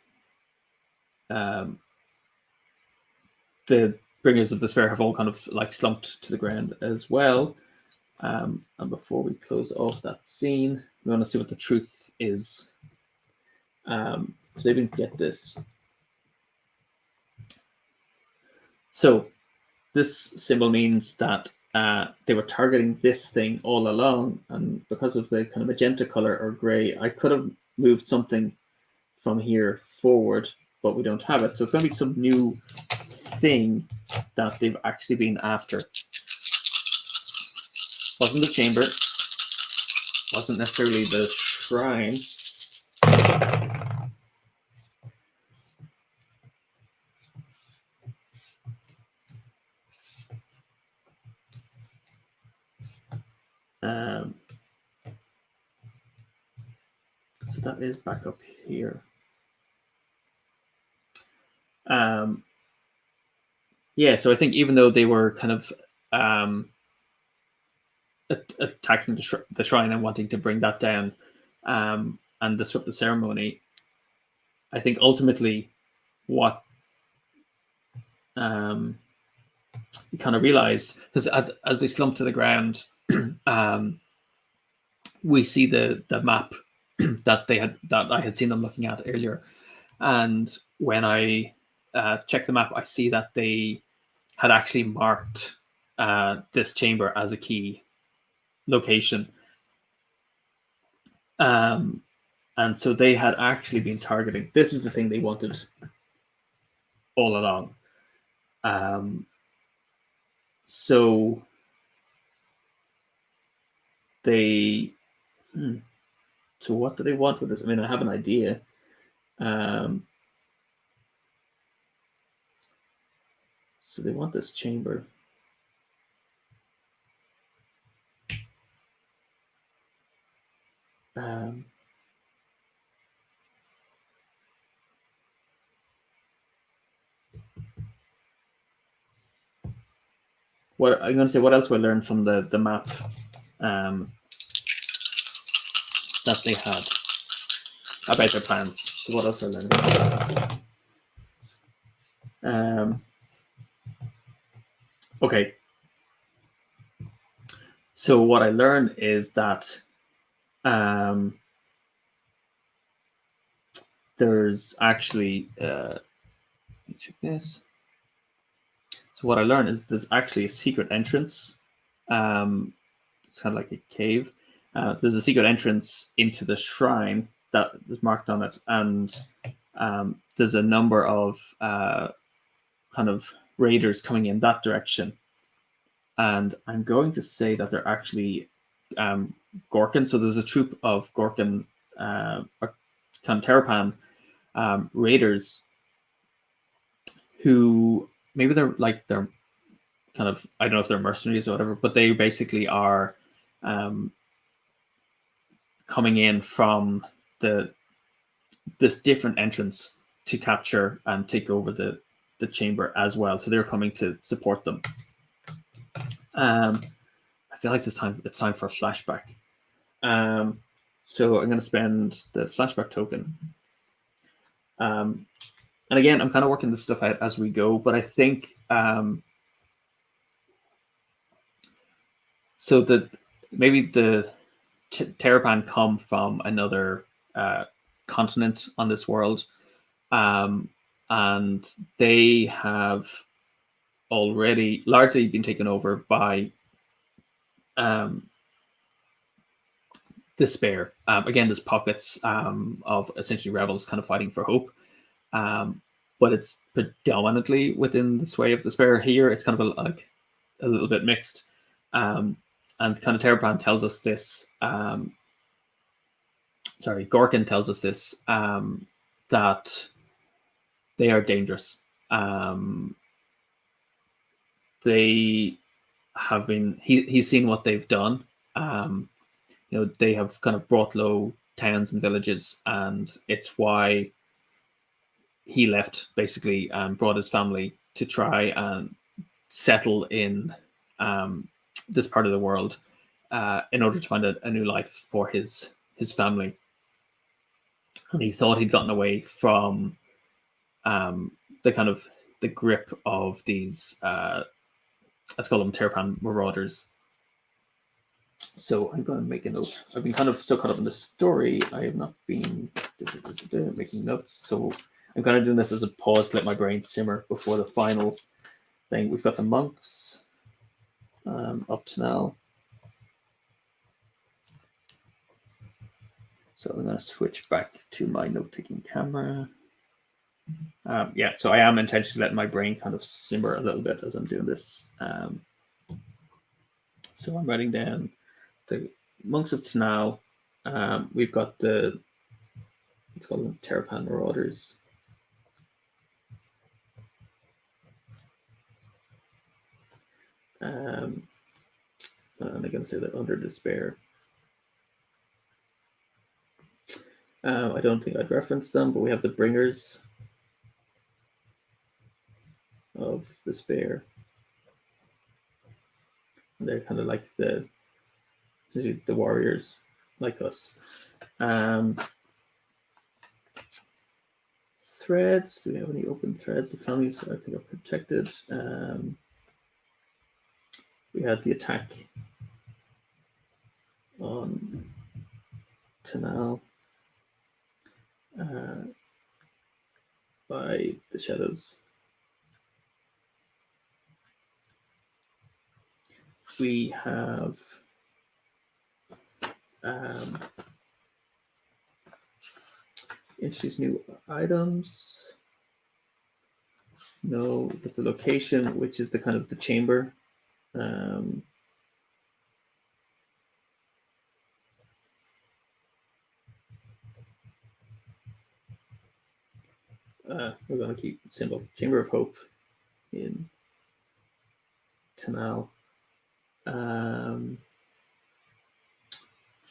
bringers of despair have all kind of like slumped to the ground as well. And before we close off that scene, we want to see what the truth is. So they didn't get this. So this symbol means that they were targeting this thing all along, and because of the kind of magenta color or gray, I could have moved something from here forward, but we don't have it. So it's going to be some new thing that they've actually been after. Wasn't the chamber, wasn't necessarily the shrine. So that is back up here. Yeah, so I think even though they were kind of attacking the shrine and wanting to bring that down and disrupt the ceremony, I think ultimately what you kind of realize, because as they slump to the ground, we see the map that I had seen them looking at earlier, and when I check the map, I see that they had actually marked this chamber as a key location, and so they had actually been targeting. This is the thing they wanted all along. So they. So what do they want with this? I mean, I have an idea. So they want this chamber. What I'm going to say? What else we learned from the map that they had about their plans? So what else I learned? Okay. So what I learned is that there's actually let me check this. So what I learned is there's actually a secret entrance. It's kind of like a cave. There's a secret entrance into the shrine that is marked on it, and there's a number of kind of raiders coming in that direction. And I'm going to say that they're actually Gorkin. So there's a troop of Gorkin, kind of Terrapan raiders who maybe they're kind of, I don't know if they're mercenaries or whatever, but they basically are coming in from this different entrance to capture and take over the chamber as well. So they're coming to support them. I feel like it's time for a flashback. So I'm going to spend the flashback token. And again, I'm kind of working this stuff out as we go, but I think so that maybe the Terrapan come from another continent on this world, and they have already largely been taken over by despair. Again, there's pockets of essentially rebels kind of fighting for hope, but it's predominantly within the sway of despair. Here, it's kind of a little bit mixed, and kind of Terrapan tells us this. Gorkin tells us this, that they are dangerous. They have been. He's seen what they've done. They have kind of brought low towns and villages, and it's why he left, basically, and brought his family to try and settle in this part of the world in order to find a new life for his family. And he thought he'd gotten away from the kind of the grip of these, let's call them Terrapan marauders. So I'm going to make a note. I've been kind of so caught up in the story, I have not been making notes. So I'm kind of doing this as a pause to let my brain simmer before the final thing. We've got the monks. of Tanal. So I'm going to switch back to my note-taking camera. Yeah, so I am intentionally letting my brain kind of simmer a little bit as I'm doing this. So I'm writing down the monks of Tanal. We've got let's call them Terrapan Marauders. And I'm going to say that under despair. I don't think I'd reference them, but we have the Bringers of Despair. And they're kind of like the warriors, like us. Threads. Do we have any open threads? The families, I think, are protected. We had the attack on Tanal by the Shadows. We have introduce new items. No, with the location, which is the kind of the chamber. We're going to keep symbol Chamber of Hope in Tanal.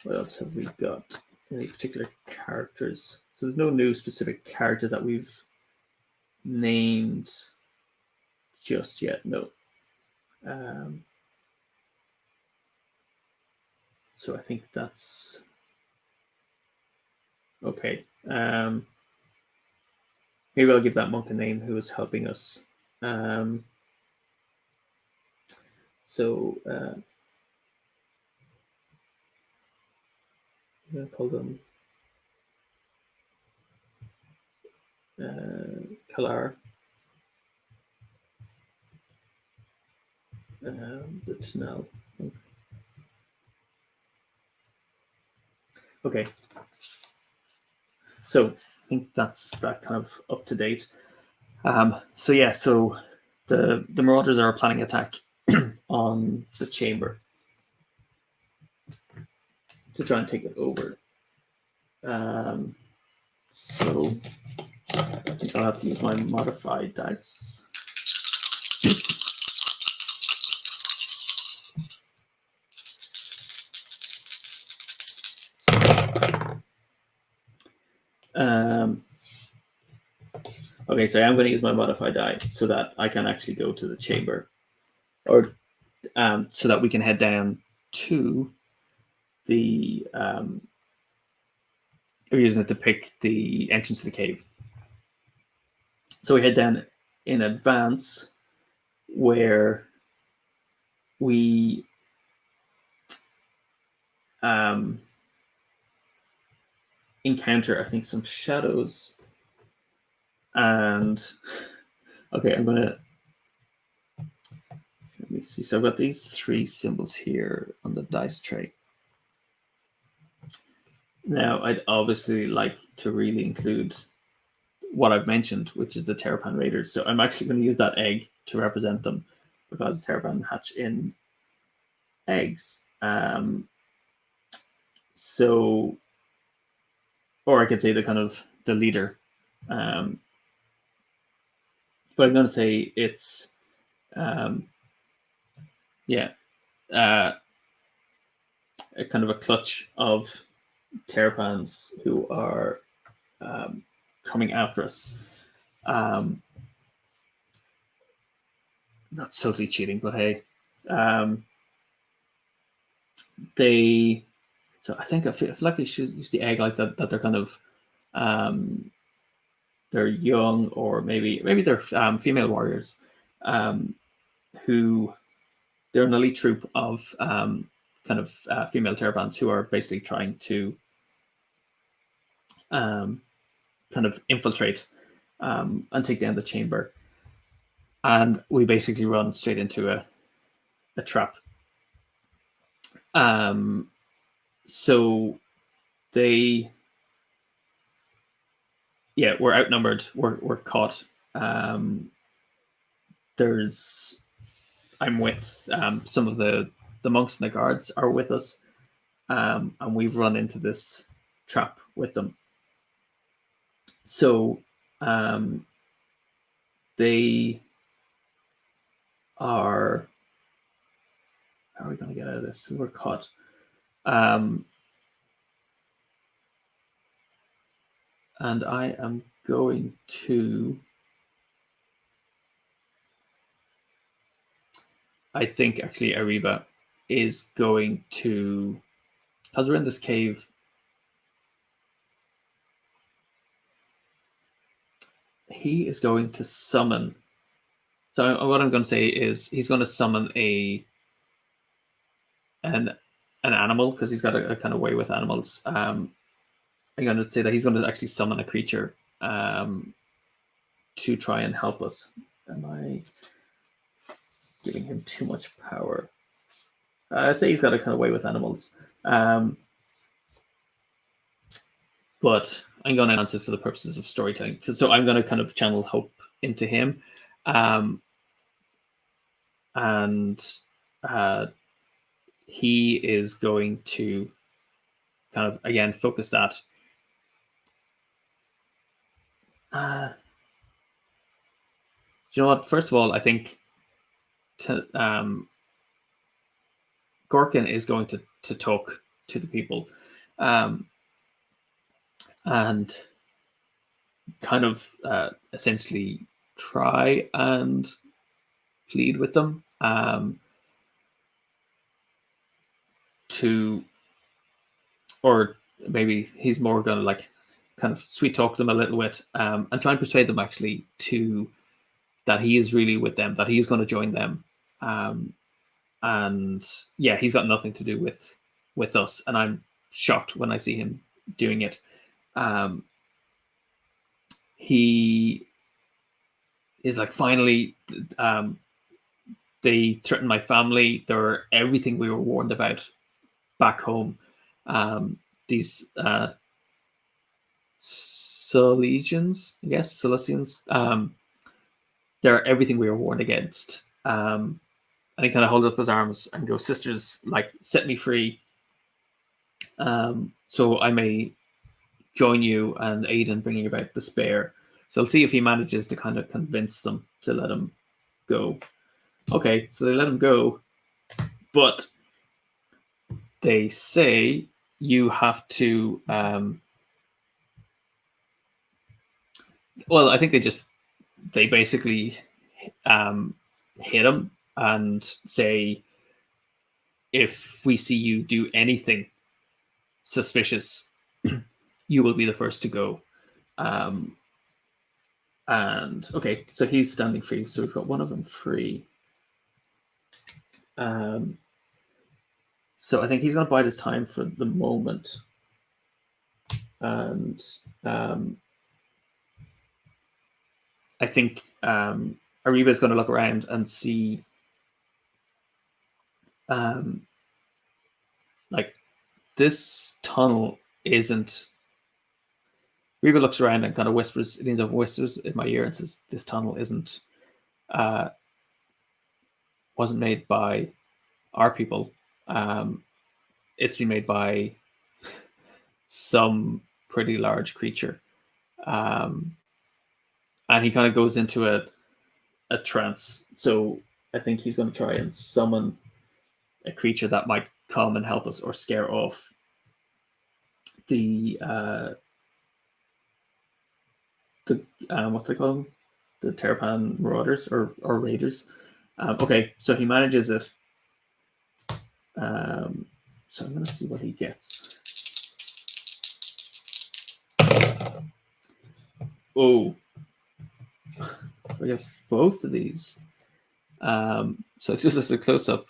What else have we got? Any particular characters? So there's no new specific characters that we've named just yet. No. So I think that's okay. Maybe I'll give that monk a name who is helping us. So I'm going to call them Kalar. The Tanal. Okay. So I think that's that kind of up to date. So yeah, so the Marauders are planning attack on the chamber to try and take it over. So I think I'll have to use my modified dice. Okay, so I'm going to use my modified die so that I can actually go to the chamber, or so that we can head down to the. We're using it to pick the entrance to the cave. So we head down in advance, where we encounter, I think, some shadows. And okay, I'm gonna let me see. So I've got these 3 symbols here on the dice tray. Now, I'd obviously like to really include what I've mentioned, which is the Terrapan Raiders. So I'm actually going to use that egg to represent them, because Terrapan hatch in eggs. So, or I could say the kind of the leader. But I'm going to say it's, a kind of a clutch of Terrapans who are coming after us. That's totally cheating, but hey. So I think I feel like they should use the egg like that they're kind of they're young, or maybe they're female warriors who they're an elite troop of kind of female Terrapans who are basically trying to kind of infiltrate and take down the chamber. And we basically run straight into a trap. So they, we're outnumbered. We're caught. I'm with some of the monks and the guards are with us, and we've run into this trap with them. So they are. How are we going to get out of this? We're caught. And I am going to. I think actually Ariba is going to, as we're in this cave, he is going to summon. So what I'm going to say is he's going to summon an animal, because he's got a kind of way with animals. I'm going to say that he's going to actually summon a creature to try and help us. Am I giving him too much power? I'd say he's got a kind of way with animals. But I'm going to answer for the purposes of storytelling. So I'm going to kind of channel hope into him. And he is going to kind of, again, focus that. Do you know what? First of all, I think Gorkin is going to talk to the people, and kind of essentially try and plead with them or maybe he's more going to like kind of sweet talk them a little bit, and try and persuade them actually that he is really with them, that he's going to join them. And he's got nothing to do with us, and I'm shocked when I see him doing it. He is like, finally, they threatened my family. They're everything we were warned about back home. These Silesians, I guess, Silesians, they're everything we were warned against. And he kind of holds up his arms and goes, "Sisters, like, set me free, so I may join you and aid in bringing about the spare." So I'll see if he manages to kind of convince them to let him go. Okay, so they let him go, but they say you have to. Well, I think they basically hit him and say, if we see you do anything suspicious, you will be the first to go. And okay, so he's standing free. So we've got one of them free. So I think he's going to bide his time for the moment. And I think Ariba is going to look around and see like, this tunnel isn't. Reba looks around and kind of whispers, leans over, whispers in my ear and says, "This tunnel wasn't made by our people. It's been made by some pretty large creature." And he kind of goes into a trance. So I think he's going to try and summon a creature that might come and help us or scare off the what do they call them? The Terrapan Marauders or Raiders. Okay, so he manages it. So I'm going to see what he gets. Oh, we have both of these. So just as a close up,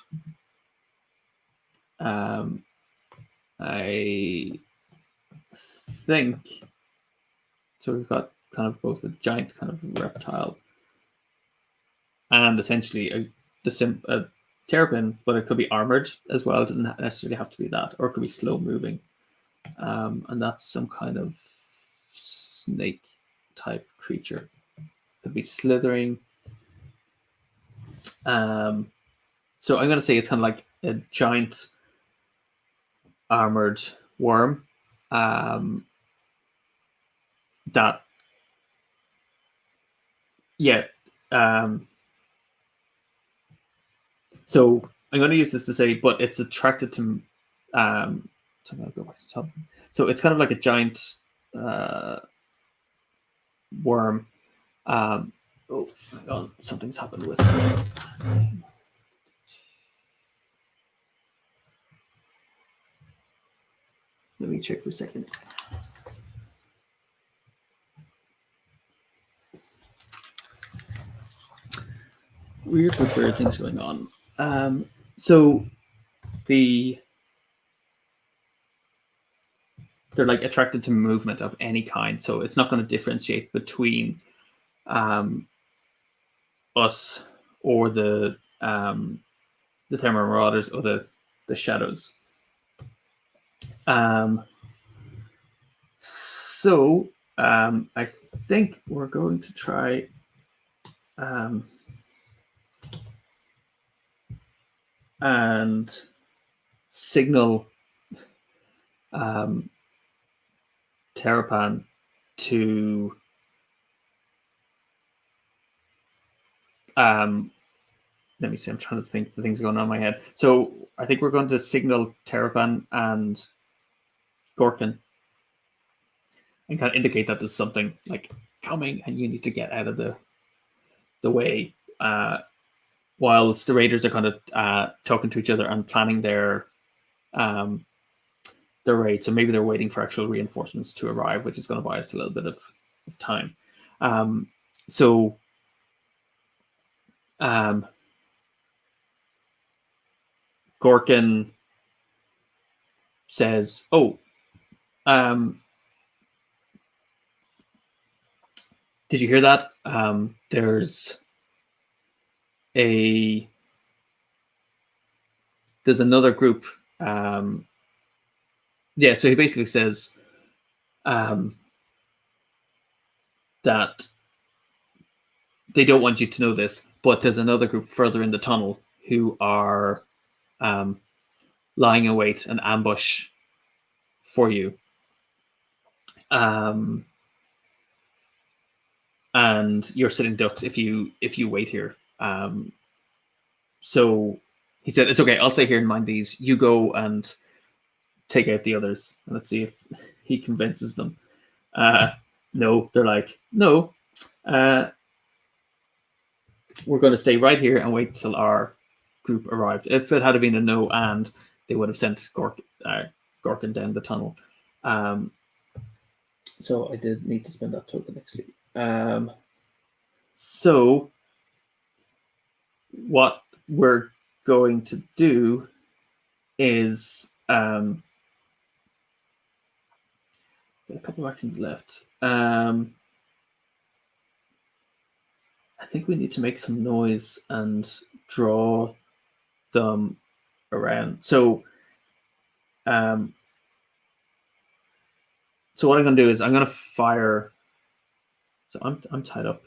I think so. We've got kind of both a giant kind of reptile and essentially a terrapin, but it could be armored as well. It doesn't necessarily have to be that, or it could be slow moving. And that's some kind of snake type creature. Could be slithering. So I'm going to say it's kind of like a giant armored worm that, yeah. So I'm going to use this to say, but it's attracted to. So I'm going to go back to the top. So it's kind of like a giant worm. Oh, hang on, something's happened with it. Let me check for a second. Weird things going on. So they're like attracted to movement of any kind, so it's not going to differentiate between us or the Thermal Marauders or the Shadows. So I think we're going to try and signal Terrapan to let me see, I'm trying to think the things going on in my head. So I think we're going to signal Terrapan and Gorkin and kind of indicate that there's something like coming and you need to get out of the way, whilst the raiders are kind of talking to each other and planning their raid. So maybe they're waiting for actual reinforcements to arrive, which is going to buy us a little bit of time. So Gorkin says, "Oh, did you hear that? There's another group." Yeah, so he basically says that they don't want you to know this, but there's another group further in the tunnel who are lying in wait and ambush for you. And you're sitting ducks if you wait here. So he said, "It's okay. I'll stay here and mind these. You go and take out the others." And let's see if he convinces them. No, they're like, "No, we're going to stay right here and wait till our group arrived." If it had been a no and, they would have sent Gorkin down the tunnel. So I did need to spend that token actually. So what we're going to do is a couple of actions left. I think we need to make some noise and draw them around. So what I'm going to do is I'm going to fire. So I'm tied up.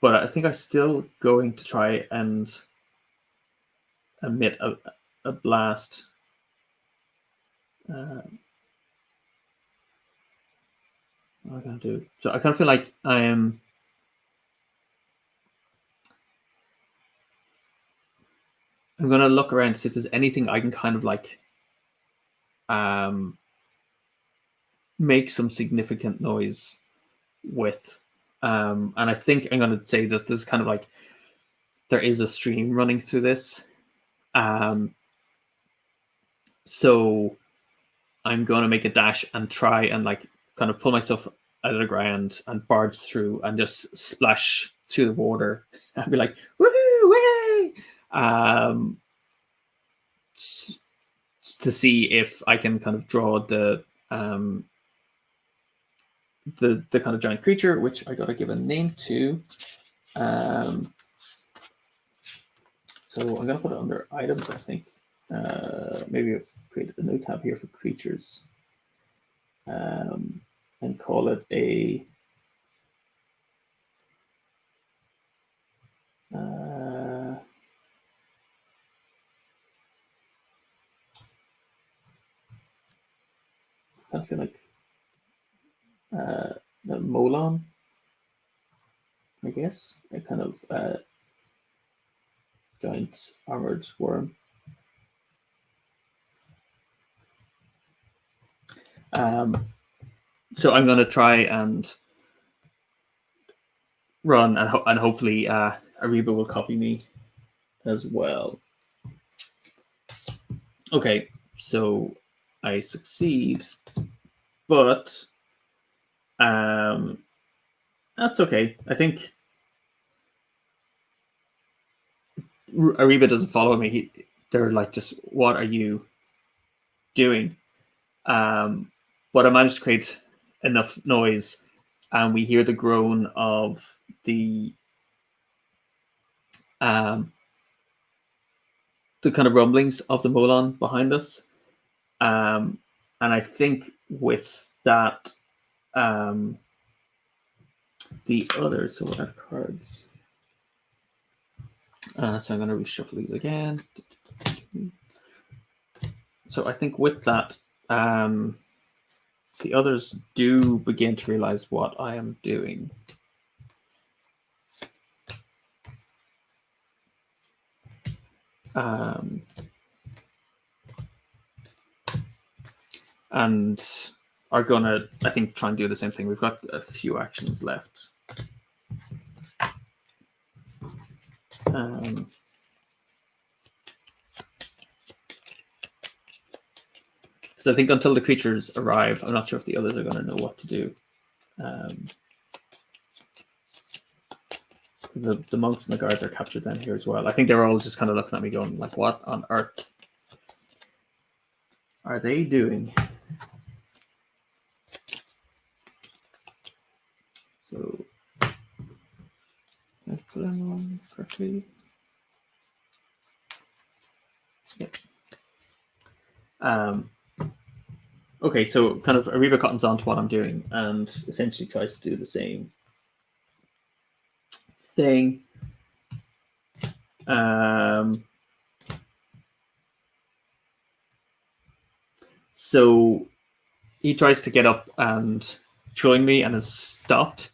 But I think I'm still going to try and emit a blast. What am I going to do? So I kind of feel like I'm going to look around to see if there's anything I can kind of like make some significant noise with. And I think I'm going to say that there's kind of like there is a stream running through this. So I'm going to make a dash and try and like kind of pull myself out of the ground and barge through and just splash through the water and be like, "Woohoo, way!" To see if I can kind of draw the kind of giant creature, which I got to give a name to. So I'm going to put it under items, I think. Maybe I'll create a new tab here for creatures. And call it a I feel like the Molon, I guess, a kind of giant armored worm. So I'm going to try and run, and hopefully Ariba will copy me as well. Okay, so I succeed, but that's okay. I think Ariba doesn't follow me. They're like, just, what are you doing? But I managed to create enough noise, and we hear the groan of the kind of rumblings of the Molon behind us. And I think with that, the others, so what are cards? So I'm going to reshuffle these again. So I think with that, the others do begin to realize what I am doing. And are going to, I think, try and do the same thing. We've got a few actions left. So I think until the creatures arrive, I'm not sure if the others are going to know what to do. The monks and the guards are captured down here as well. I think they were all just kind of looking at me going, like, what on earth are they doing? So, I put them on correctly. Yep. Okay, so kind of Ariba cottons on to what I'm doing and essentially tries to do the same thing. So he tries to get up and join me and has stopped.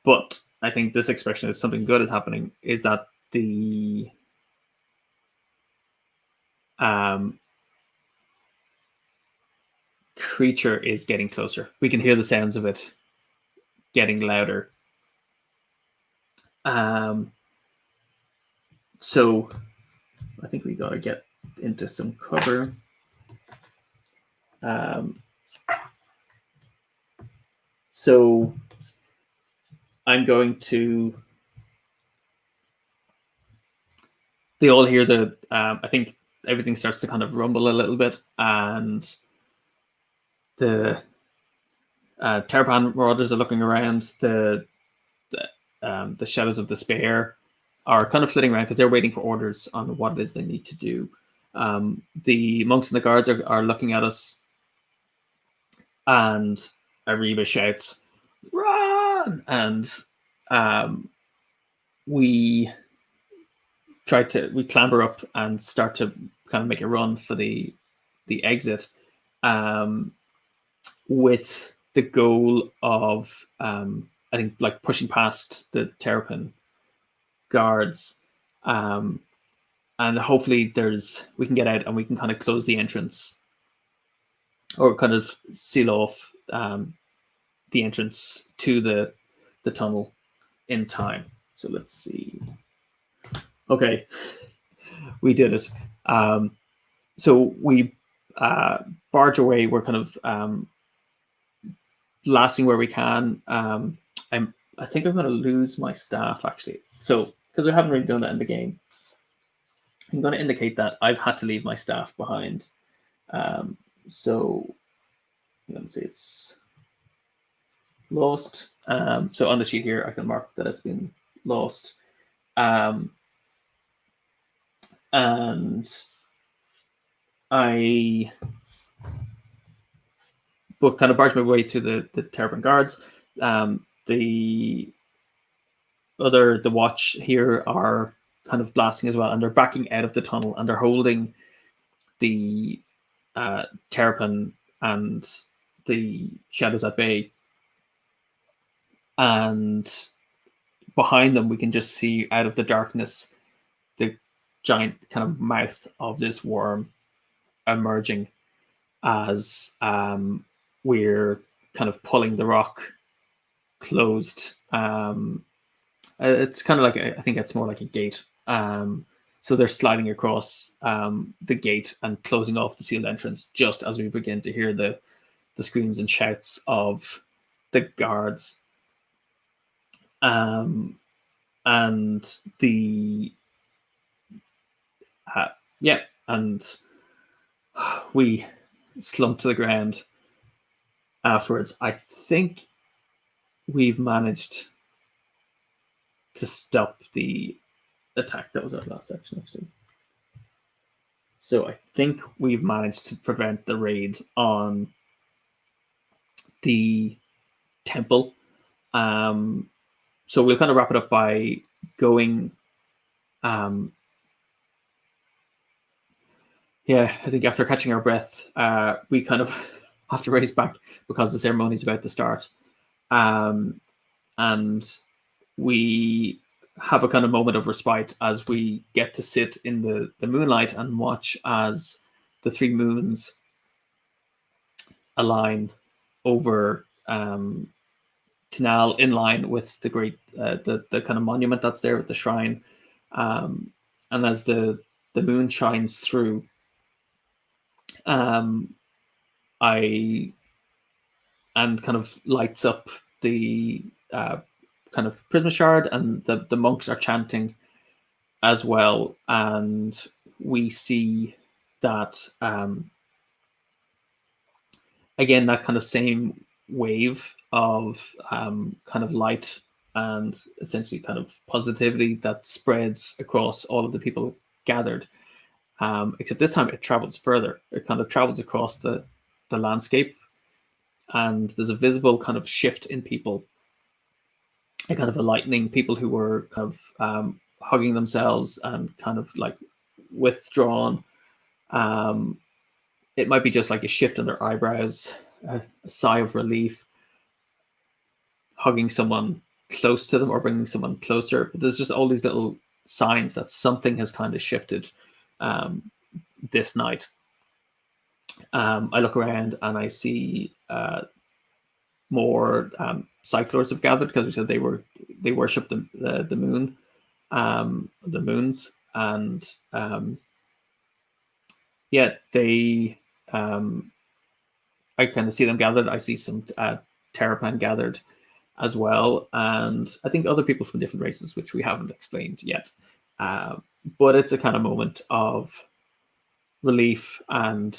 But I think this expression is something good is happening, is that the creature is getting closer. We can hear the sounds of it getting louder. So I think we got to get into some cover. So I'm going to. They all hear the. I think everything starts to kind of rumble a little bit, and the Terrapan Marauders are looking around. The Shadows of Despair are kind of flitting around because they're waiting for orders on what it is they need to do. The monks and the guards are looking at us, and Ariba shouts, "Run!" And we clamber up and start to kind of make a run for the exit, with the goal of I think like pushing past the Terrapin guards, and hopefully we can get out and we can kind of close the entrance or kind of seal off the entrance to the tunnel in time. So let's see. Okay, we did it. So we barge away. We're kind of blasting where we can. I think I'm going to lose my staff actually. So because I haven't really done that in the game, I'm going to indicate that I've had to leave my staff behind. So I'm going to say it's lost. So on the sheet here, I can mark that it's been lost. And I but kind of barged my way through the Terrapin guards. The watch here are kind of blasting as well, and they're backing out of the tunnel, and they're holding the Terrapin and the Shadows at bay. And behind them, we can just see out of the darkness the giant kind of mouth of this worm emerging as we're kind of pulling the rock closed. It's kind of like I think it's more like a gate. So they're sliding across the gate and closing off the sealed entrance just as we begin to hear the screams and shouts of the guards. And the and we slumped to the ground afterwards. I think we've managed to stop the attack. That was our last section, actually. So I think we've managed to prevent the raid on the temple. So we'll kind of wrap it up by going. I think after catching our breath, we kind of have to race back because the ceremony is about to start. And we have a kind of moment of respite as we get to sit in the moonlight and watch as the three moons align over Tinal in line with the great the kind of monument that's there at the shrine. And as the moon shines through, I and kind of lights up the kind of Prisma shard, and the monks are chanting as well, and we see that again that kind of same wave of kind of light and essentially kind of positivity that spreads across all of the people gathered. Except this time it travels further. It kind of travels across the landscape, and there's a visible kind of shift in people, a kind of a lightening. People who were kind of hugging themselves and kind of like withdrawn. It might be just like a shift in their eyebrows, a sigh of relief, hugging someone close to them or bringing someone closer. But there's just all these little signs that something has kind of shifted this night. I look around and I see more cyclors have gathered because we said they worship the moon, the moons, and they I kind of see them gathered. I see some Terrapin gathered as well, and I think other people from different races, which we haven't explained yet. But it's a kind of moment of relief and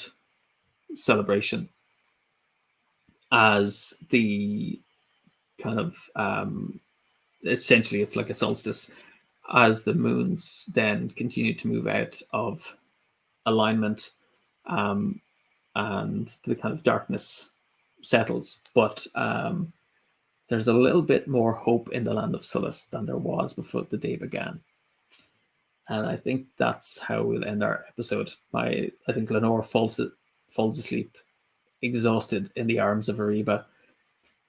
celebration as the kind of essentially it's like a solstice as the moons then continue to move out of alignment, and the kind of darkness settles. But there's a little bit more hope in the land of Sullus than there was before the day began. And I think that's how we'll end our episode. I think Lenore falls asleep, exhausted in the arms of Ariba,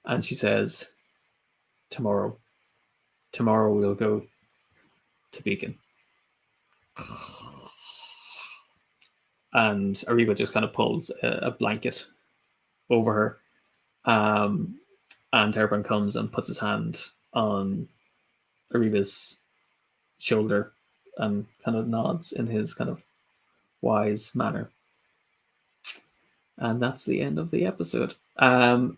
and she says, tomorrow we'll go to Beacon. And Ariba just kind of pulls a blanket over her, and Terrapin comes and puts his hand on Ariba's shoulder and kind of nods in his kind of wise manner. And that's the end of the episode. Really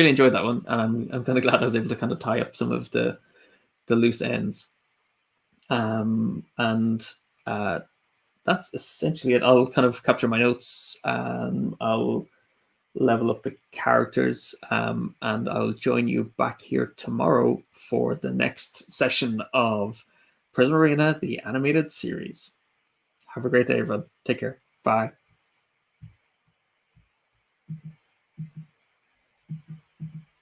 enjoyed that one, and I'm kind of glad I was able to kind of tie up some of the loose ends. And that's essentially it. I'll kind of capture my notes, and I'll level up the characters. And I'll join you back here tomorrow for the next session of Prisma Arena, the animated series. Have a great day, everyone. Take care. Bye.